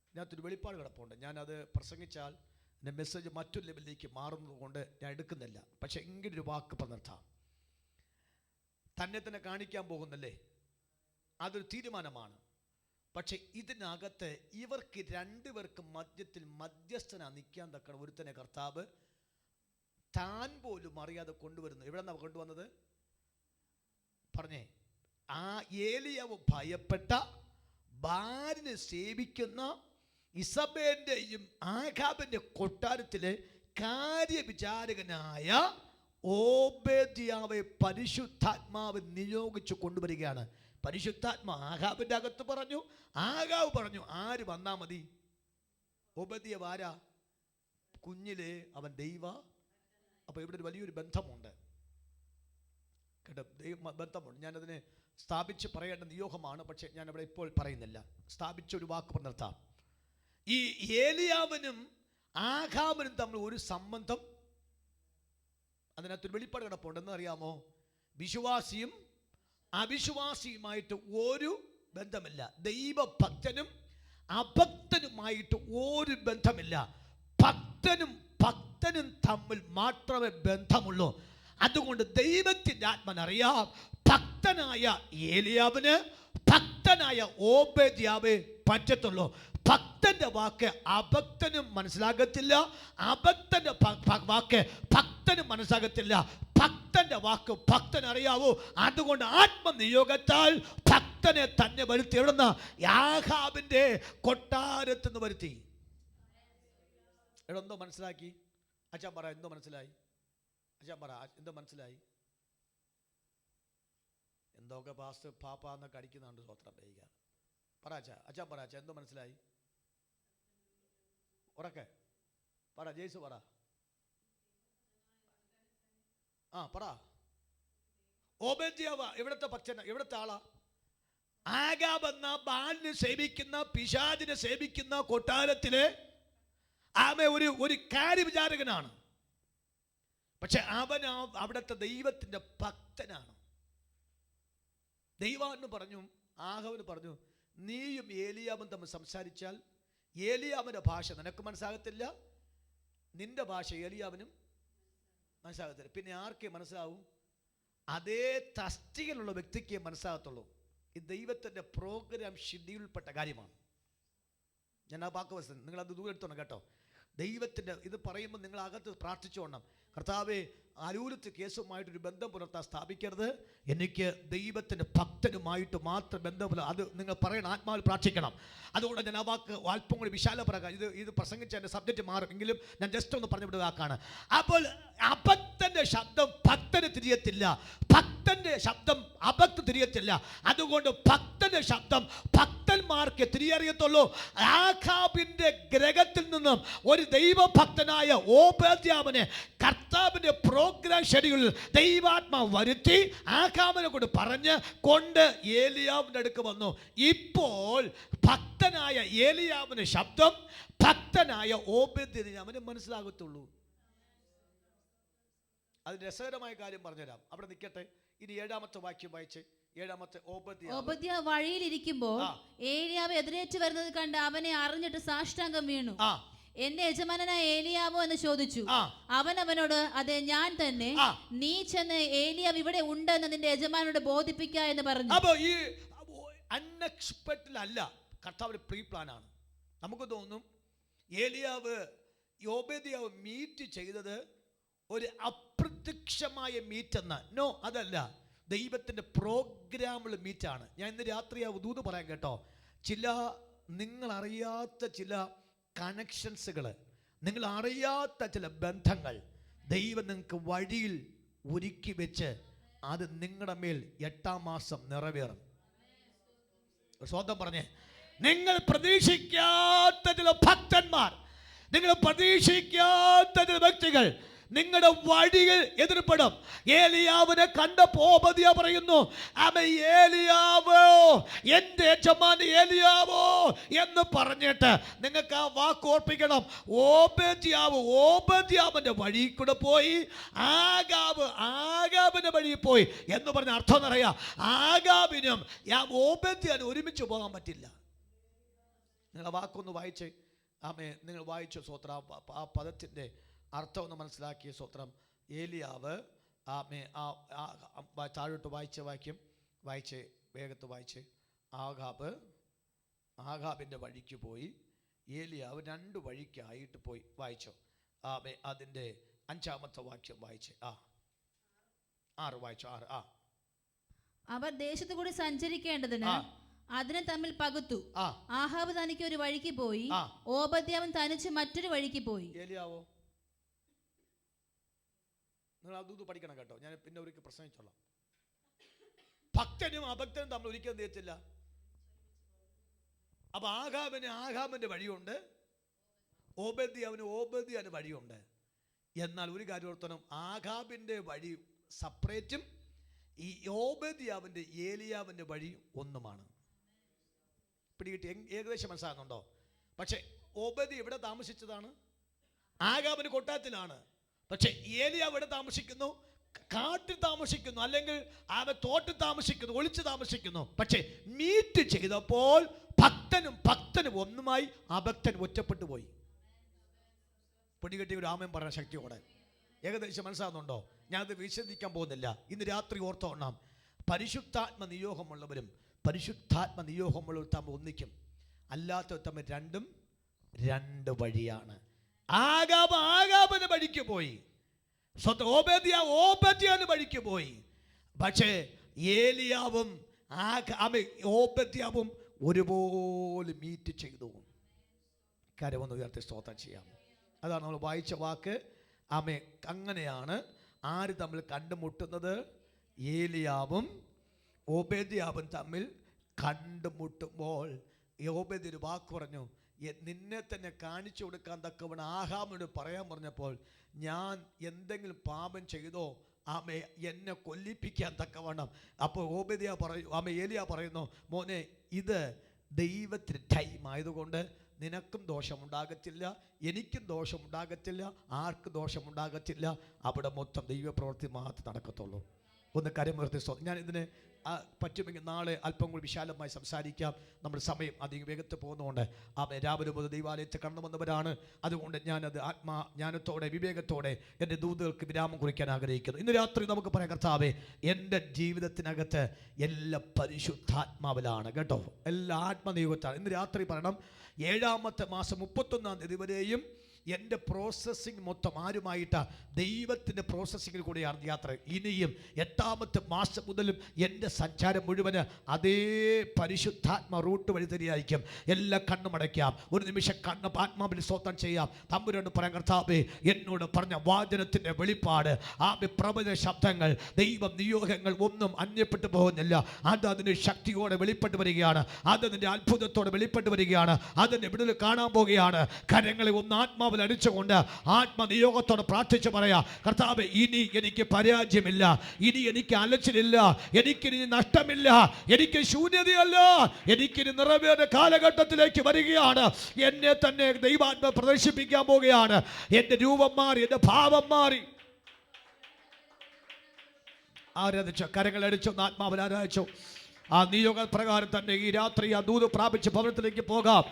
ഇതിനകത്തൊരു വെളിപ്പാട് കിടപ്പുണ്ട്. ഞാനത് പ്രസംഗിച്ചാൽ എൻ്റെ മെസ്സേജ് മറ്റൊരു ലെവലിലേക്ക് മാറുന്നത് കൊണ്ട് ഞാൻ എടുക്കുന്നില്ല. പക്ഷെ ഇങ്ങനൊരു വാക്ക് പറഞ്ഞിട്ടാ തന്നെ കാണിക്കാൻ പോകുന്നല്ലേ, അതൊരു തീരുമാനമാണ്. പക്ഷെ ഇതിനകത്ത് ഇവർക്ക് രണ്ടുപേർക്ക് മധ്യത്തിൽ മധ്യസ്ഥനാ നിൽക്കാൻ തക്കണ ഒരുത്തനെ കർത്താവ് താൻ പോലും അറിയാതെ കൊണ്ടുവരുന്നു. എവിടെ നിന്നാണ് കൊണ്ടുവന്നത് പറഞ്ഞേ? ആ ഏലിയാവ് ഭയപ്പെട്ട ഭാര്യനെ സേവിക്കുന്ന ഇസബേലിന്റെയും ആഹാബിന്റെ കൊട്ടാരത്തിലെ കാര്യവിചാരകനായ ഓബേദ്യാവെ പരിശുദ്ധാത്മാവ് നിയോഗിച്ചു കൊണ്ടുവരികയാണ്. പരിശുദ്ധാത്മാ ആഹാബിന്റെ അകത്ത് പറഞ്ഞു. ആഹാബ് പറഞ്ഞു, ആര് വന്നാ മതി? ഓബദ്യാവ് ആരാ? കുഞ്ഞിലെ അവൻ ദൈവ. അപ്പൊ ഇവിടെ ഒരു വലിയൊരു ബന്ധമുണ്ട് കേട്ടോ, ബന്ധമുണ്ട്. ഞാനതിനെ സ്ഥാപിച്ച് പറയേണ്ട നിയോഗമാണ്, പക്ഷെ ഞാനവിടെ ഇപ്പോൾ പറയുന്നില്ല. സ്ഥാപിച്ച ഒരു വാക്ക് പറഞ്ഞിർത്താം. ഈ ഏലിയാവിനും ആഹാബിനും തമ്മിൽ ഒരു സംബന്ധം, അതിനകത്തൊരു വെളിപ്പാട് കിടപ്പുണ്ടെന്ന് അറിയാമോ? വിശ്വാസിയും അവിശ്വാസിയുമായിട്ട് ഒരു ബന്ധമില്ല. ദൈവഭക്തനും അഭക്തനുമായിട്ട് ഒരു ബന്ധമില്ല. ഭക്തനും തമ്മിൽ മാത്രമേ ബന്ധമുള്ളൂ. അതുകൊണ്ട് ദൈവത്തിൻ്റെ ആത്മനറിയാം, ഭക്തനായ ഏലിയാവിന് ഭക്തനായ ഓബദ്യാവെ പറ്റത്തുള്ളൂ. ഭക്തന്റെ വാക്ക് അഭക്തനും മനസ്സിലാകത്തില്ല, അഭക്തന്റെ വാക്ക് ഭക്തനും മനസ്സിലാകത്തില്ല. ഭക്തന്റെ വാക്ക് ഭക്തനറിയാവൂ. അതുകൊണ്ട് ആത്മനിയോഗത്താൽ ഭക്തനെ തന്നെ വരുത്തി. എവിടുന്ന? ആഹാബിന്റെ കൊട്ടാരത്തിൽ വരുത്തി. എന്തോ മനസ്സിലാക്കി? അച്ഛൻ പറ, എന്തോ മനസ്സിലായി? അച്ഛൻ പറ, എന്തോ മനസ്സിലായി? എന്തൊക്കെ പാസ്റ്റ് പാപ്പാന്നൊക്കെ അടിക്കുന്നുണ്ട്. സ്വത്രം ചെയ്യുക. പറ അച്ഛൻ പറ, അച്ഛൻ എന്തോ മനസ്സിലായി? ഉറക്കെ പറ, ജയ്സ് പറ. പറ. ഓബദ്യാവ എവിടത്തെ ഭക്തന, എവിടത്തെ ആളാ? ആഹാബ് എന്ന ബാലിനെ സേവിക്കുന്ന, പിശാചിനെ സേവിക്കുന്ന കൊട്ടാരത്തിലെ ഒരു കാര്യവിചാരകനാണ്. പക്ഷെ അവൻ അവിടുത്തെ ദൈവത്തിന്റെ ഭക്തനാണ്. ദൈവാന്ന് പറഞ്ഞു, ആഹാബിന് പറഞ്ഞു, നീയും ഏലിയാവും തമ്മിൽ സംസാരിച്ചാൽ ഏലിയാവിന്റെ ഭാഷ നിനക്ക് മനസ്സിലാകത്തില്ല, നിന്റെ ഭാഷ ഏലിയാവിനും മനസ്സിലാകത്തില്ല. പിന്നെ ആർക്കേ മനസ്സിലാവും? അതേ തസ്തികയിലുള്ള വ്യക്തിക്ക് മനസ്സിലാകത്തുള്ളൂ. ഈ ദൈവത്തിന്റെ പ്രോഗ്രാം ഷെഡ്യൂൾപ്പെട്ട കാര്യമാണ്. ഞാൻ ആ വാക്ക് നിങ്ങൾ അത് ദൂരെ എടുത്തോണം കേട്ടോ. ദൈവത്തിൻ്റെ ഇത് പറയുമ്പോൾ നിങ്ങൾ അകത്ത് പ്രാർത്ഥിച്ചുകൊള്ളണം. കർത്താവേ, അരൂരത്ത് കേസുമായിട്ടൊരു ബന്ധം പുലർത്താൻ സ്ഥാപിക്കരുത്. എനിക്ക് ദൈവത്തിൻ്റെ ഭക്തനുമായിട്ട് മാത്രം ബന്ധം അത് നിങ്ങൾ പറയണം, ആത്മാവിൽ പ്രാർത്ഥിക്കണം. അതുകൊണ്ട് ഞാൻ ആ വാക്ക് അല്പം കൂടി വിശാലപ്രകാരം ഇത് പ്രസംഗിച്ച എൻ്റെ സബ്ജക്റ്റ് മാറും, എങ്കിലും ഞാൻ ജസ്റ്റ് ഒന്ന് പറഞ്ഞു വിടുക വാക്കാണ്. അപ്പോൾ അഭക്തൻ്റെ ശബ്ദം ഭക്തന് തിരിയത്തില്ല, ഭക്തൻ്റെ ശബ്ദം അഭക്ത തിരിയത്തില്ല. അതുകൊണ്ട് ഭക്തൻ്റെ ശബ്ദം ഭക്തന്മാർക്ക് തിരിയറിയത്തുള്ളൂ. ആഖാബിൻ്റെ ഗ്രഹത്തിൽ നിന്നും ഒരു ദൈവഭക്തനായ ഓബദ്യാവിനെ കർത്താവിൻ്റെ പ്രോഗ്രാം ഷെഡ്യൂളിൽ ദൈവാത്മാവ് വരുത്തി ആഖാബിനെ കൊണ്ട് പറഞ്ഞ് കൊണ്ട് ഏലിയാവിൻ്റെ അടുക്ക് വന്നു. ഇപ്പോൾ ഭക്തനായ ഏലിയാവിൻ്റെ ശബ്ദം ഭക്തനായ ഓബദ്യന് അവന് മനസ്സിലാകത്തുള്ളൂ. അത് രസകരമായ കാര്യം പറഞ്ഞുതരാം, അവിടെ നിൽക്കട്ടെ. ഇനി 7-ാമത്തെ വാക്യം വായിച്ച്. 7-ാമത്തെ ഓബദ്യാവ് വഴിയിലിരിക്കുമ്പോൾ ഏലിയാവ് എതിരേറ്റ് വരുന്നത് കണ്ട് അവനെ അറിഞ്ഞിട്ട് സാഷ്ടാംഗം വീണു. എന്റെ യജമാനായ ഏലിയാവോ എന്ന് ചോദിച്ചു. അവൻ അവനോട്, അതെ ഞാൻ തന്നെ, നീ ചെന്ന് ഏലിയാവ് ഇവിടെ ഉണ്ട് എന്ന് നിന്റെ യജമാനോട് ബോധിപ്പിക്കുക എന്ന് പറഞ്ഞു. അപ്പൊ ഈ അൺഎക്സ്പെക്ടഡ് അല്ല, കർത്താവിന്റെ പ്രീ പ്ലാൻ ആണ്. നമുക്ക് തോന്നും ഏലിയാവ് ഓബദ്യാവ് മീറ്റ് ചെയ്തത് ഒരു അപ്രത്യക്ഷമായ മീറ്റ് എന്ന. നോ, അതല്ല, ദൈവത്തിന്റെ പ്രോഗ്രാമിൽ മീറ്റാണ്. ഞാൻ ഇന്ന് രാത്രി ആ ദൂത് പറയാൻ കേട്ടോ. ചില നിങ്ങൾ അറിയാത്ത ചില കണക്ഷൻസുകൾ, നിങ്ങൾ അറിയാത്ത ചില ബന്ധങ്ങൾ ദൈവം നിങ്ങൾക്ക് വഴിയിൽ ഒരുക്കി വെച്ച് അത് നിങ്ങളുടെ മേൽ 8-ാം മാസം നിറവേറും. സ്വന്തം പറഞ്ഞേ, നിങ്ങൾ പ്രതീക്ഷിക്കാത്ത ചില ഭക്തന്മാർ, നിങ്ങൾ പ്രതീക്ഷിക്കാത്ത ചില വ്യക്തികൾ നിങ്ങളുടെ വഴിയിൽ എതിർപ്പെടും. ഏലിയാവിനെ കണ്ടപ്പോൾ ഓബദ്യാവ് പറയുന്നു, ഏലിയാവോ, എൻ്റെ യജമാൻ ഏലിയാവോ എന്ന് പറഞ്ഞിട്ട് നിങ്ങൾക്ക് ആ വാക്ക് ഓർപ്പിക്കണം. ഓബദ്യാവിന്റെ വഴി കൂടെ പോയി, ആഗാബിന്റെ വഴിയിൽ പോയി എന്ന് പറഞ്ഞ അർത്ഥം എന്നറിയാം. ആഗാബിനും ഓബദ്യാവിനും ഒരുമിച്ച് പോകാൻ പറ്റില്ല. നിങ്ങൾ വാക്കൊന്ന് വായിച്ച് നിങ്ങൾ വായിച്ചു സ്വത്ര ആ പദത്തിൻ്റെ അർത്ഥം ഒന്ന് മനസ്സിലാക്കിയ സ്വത്രം. ഏലിയാവ് താഴോട്ട് വായിച്ച വാക്യം വായിച്ച് വേഗത്ത് വായിച്ച്. ആഗാബിൻ്റെ വഴിക്ക് പോയി, ഏലിയാവ് 2 വഴിക്കായിട്ട് പോയി. വായിച്ചോ അതിൻ്റെ 5-ാമത്തെ വാക്യം വായിച്ച്. 6 വായിച്ചോ. 6 അവർ ദേശത്തു കൂടി സഞ്ചരിക്കേണ്ടതിന് അതിനെ തമ്മിൽ പകുത്തു. ആഹാബ് തനിക്ക് ഒരു വഴിക്ക് പോയി, ഓബദ്യാവൻ തനിച്ച് മറ്റൊരു വഴിക്ക് പോയി. ഏലിയാവോ, നിങ്ങൾ അത് പഠിക്കണം കേട്ടോ. ഞാൻ പിന്നെ ഒരിക്കൽ പ്രസംഗിച്ചോളാം. ഭക്തനും അഭക്തനും തമ്മിൽ ഒരിക്കലും തീർച്ചില്ല. അപ്പൊ ആഗാബിന്റെ വഴിയുണ്ട്, ഓബദ്യാവിന് വഴിയുണ്ട്. എന്നാൽ ഒരു കാര്യം ഓർത്തണം, ആഗാബിന്റെ വഴി സെപ്പറേറ്റും ഈ ഓബദ്യാവിന്റെ ഏലിയാവിന്റെ വഴി ഒന്നുമാണ്. പിടികിട്ടി? ഏകദേശം മനസ്സിലാകുന്നുണ്ടോ? പക്ഷെ ഓബദ്യ ഇവിടെ താമസിച്ചതാണ്, ആഗാബിന് കൊട്ടാരത്തിലാണ്. പക്ഷെ ഏലിയാവ് ഇവിടെ താമസിക്കുന്നു, കാട്ടിൽ താമസിക്കുന്നു, അല്ലെങ്കിൽ അവൻ തോട്ടിൽ താമസിക്കുന്നു, ഒളിച്ച് താമസിക്കുന്നു. പക്ഷെ മീറ്റ് ചെയ്തപ്പോൾ ഭക്തനും ഒന്നുമായി, അഭക്തൻ ഒറ്റപ്പെട്ടു പോയി. പിടികെട്ടി ഒരു ആമയം പറഞ്ഞ ശക്തിയോടെ. ഏകദേശം മനസ്സിലാകുന്നുണ്ടോ? ഞാനത് വിശദീകരിക്കാൻ പോകുന്നില്ല. ഇന്ന് രാത്രി ഓർത്തോണം, പരിശുദ്ധാത്മ നിയോഗമുള്ളവരും പരിശുദ്ധാത്മ നിയോഗമുള്ളവർ തമ്മിൽ ഒന്നിക്കും, അല്ലാത്തവർ തമ്മിൽ രണ്ടും 2 വഴിയാണ്. ആഗാബിന്റെ വഴിക്ക് പോയി, ഓബദ്യാവിന്റെ വഴിക്ക് പോയി. പക്ഷേ ഏലിയാവും ഓബദ്യാവും ഒരുപോലെ മീറ്റ് ചെയ്തു. കരമൊന്ന് ഉയർത്തി സ്തോത്രം ചെയ്യാം. അതാണ് നമ്മൾ വായിച്ച വാക്ക്. അങ്ങനെയാണ് ആര് തമ്മിൽ കണ്ടുമുട്ടുന്നത്? ഏലിയാവും ഓബദ്യാവും തമ്മിൽ കണ്ടുമുട്ടുമ്പോൾ ഓബദ്യ ഒരു വാക്ക് പറഞ്ഞു, നിന്നെ തന്നെ കാണിച്ചു കൊടുക്കാൻ തക്കവണ്ണം ആഹാബിനോട് പറയാൻ പറഞ്ഞപ്പോൾ, ഞാൻ എന്തെങ്കിലും പാപം ചെയ്തോ എന്നെ കൊല്ലിപ്പിക്കാൻ തക്കവണ്ണം. അപ്പോൾ ഏലിയ പറയുന്നു, മോനെ, ഇത് ദൈവത്തിന് ടൈം ആയതുകൊണ്ട് നിനക്കും ദോഷമുണ്ടാകത്തില്ല, എനിക്കും ദോഷമുണ്ടാകത്തില്ല, ആർക്കും ദോഷമുണ്ടാകത്തില്ല. അവിടെ മൊത്തം ദൈവപ്രവൃത്തി മാത്രം നടക്കത്തുള്ളൂ. ഒന്ന് കരമുയർത്തി. ഞാൻ ഇതിന് പറ്റുമെങ്കിൽ നാളെ അല്പം കൂടി വിശാലമായി സംസാരിക്കാം. നമ്മുടെ സമയം അധികം വേഗത്തിൽ പോകുന്നതുകൊണ്ട് രാവിലെ മുതൽ ദൈവാലയത്തിൽ കടന്നു വന്നവരാണ്. അതുകൊണ്ട് ഞാനത് ജ്ഞാനത്തോടെ വിവേകത്തോടെ എൻ്റെ ദൂതകൾക്ക് വിരാമം കുറിക്കാൻ ആഗ്രഹിക്കുന്നു. ഇന്ന് രാത്രി നമുക്ക് പറയാം, കർത്താവേ, എൻ്റെ ജീവിതത്തിനകത്ത് എല്ലാ പരിശുദ്ധാത്മാവിലാണ് കേട്ടോ, എല്ലാ ആത്മനിയോഗത്താണ്. ഇന്ന് രാത്രി പറയണം, 7-ാമത്തെ മാസം 31-ാം തീയതി വരെയും എൻ്റെ പ്രോസസ്സിങ് മൊത്തം ആരുമായിട്ടാ? ദൈവത്തിൻ്റെ പ്രോസസ്സിങ്ങിൽ കൂടെയാണ് യാത്ര. ഇനിയും 8ാമത്തെ മാസം മുതലും എൻ്റെ സഞ്ചാരം മുഴുവന് അതേ പരിശുദ്ധാത്മ റൂട്ട് വഴി തന്നെയായിരിക്കും. എല്ലാ കണ്ണും അടയ്ക്കാം, ഒരു നിമിഷം കണ്ണ് ആത്മാവിൽ സ്തോത്രം ചെയ്യാം. തമ്പുരാനോട് പറയാം, കർത്താവേ എന്നോട് പറഞ്ഞ വാചനത്തിൻ്റെ വെളിപ്പാട്, ആ പ്രവചന ശബ്ദങ്ങൾ, ദൈവം നിയോഗങ്ങൾ ഒന്നും അന്യപ്പെട്ടു പോകുന്നില്ല. അത് അതിന് ശക്തിയോടെ വെളിപ്പെട്ട് വരികയാണ്, അതിൻ്റെ അത്ഭുതത്തോടെ വെളിപ്പെട്ട് വരികയാണ്, അതിൻ്റെ വിടുതൽ കാണാൻ പോവുകയാണ്. കരങ്ങളെ ഒന്ന് ആത്മാവിൽ അടിച്ചുകൊണ്ട് ആത്മനിയോഗത്തോടെ പ്രാർത്ഥിച്ച് പറയാം, കർത്താവേ ഇനി എനിക്ക് പരാജയമില്ല, ഇനി എനിക്ക് അലച്ചിലില്ല, എനിക്കിനി നഷ്ടമില്ല, എനിക്ക് ശൂന്യതയല്ല, എനിക്കിനി നിറവേറുന്ന കാലഘട്ടത്തിലേക്ക് വരികയാണ്. എന്നെ തന്നെ ദൈവാത്മ പ്രദർശിപ്പിക്കാൻ പോവുകയാണ്. എൻ്റെ രൂപം മാറി, എൻ്റെ ഭാവം മാറി. ആരാധിച്ചോ, കരങ്ങളടിച്ചോ, ആത്മാവിൽ ആരാധിച്ചോ. ആ നിയോഗ പ്രകാരം തന്നെ ഈ രാത്രി ആ ദൂത് പ്രാപിച്ച് ഭവനത്തിലേക്ക് പോകാം.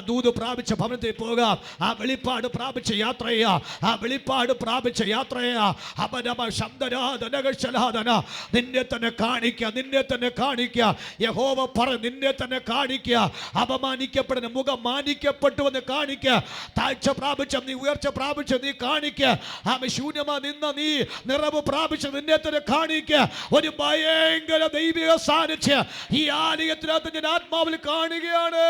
ദൂത് പ്രാപിച്ച് ഭവനത്തിൽ പോകാം. ആ വെളിപ്പാട് പ്രാപിച്ച് യാത്ര ചെയ്യാം. ആ വെളിപ്പാട് പ്രാപിച്ച് യാത്ര ചെയ്യാം. നിന്നെ തന്നെ കാണിക്കുക, നിന്നെ തന്നെ കാണിക്കുക. യഹോവ പറ, നിന്നെ തന്നെ കാണിക്കുക. അപമാനിക്കപ്പെടുന്ന മുഖം മാനിക്കപ്പെട്ടുവെന്ന് കാണിക്കുക. താഴ്ച പ്രാപിച്ച നീ ഉയർച്ച പ്രാപിച്ച് നീ കാണിക്കുക. ശൂന്യമാ നിന്ന നീ നിറവ് പ്രാപിച്ച് നിന്നെ കാണിക്കുക. ഒരു ഭയങ്കര ദൈവിക സാന്നിധ്യം ഈ ആലയത്തിനകത്ത് ഞാൻ ആത്മാവിൽ കാണുകയാണ്.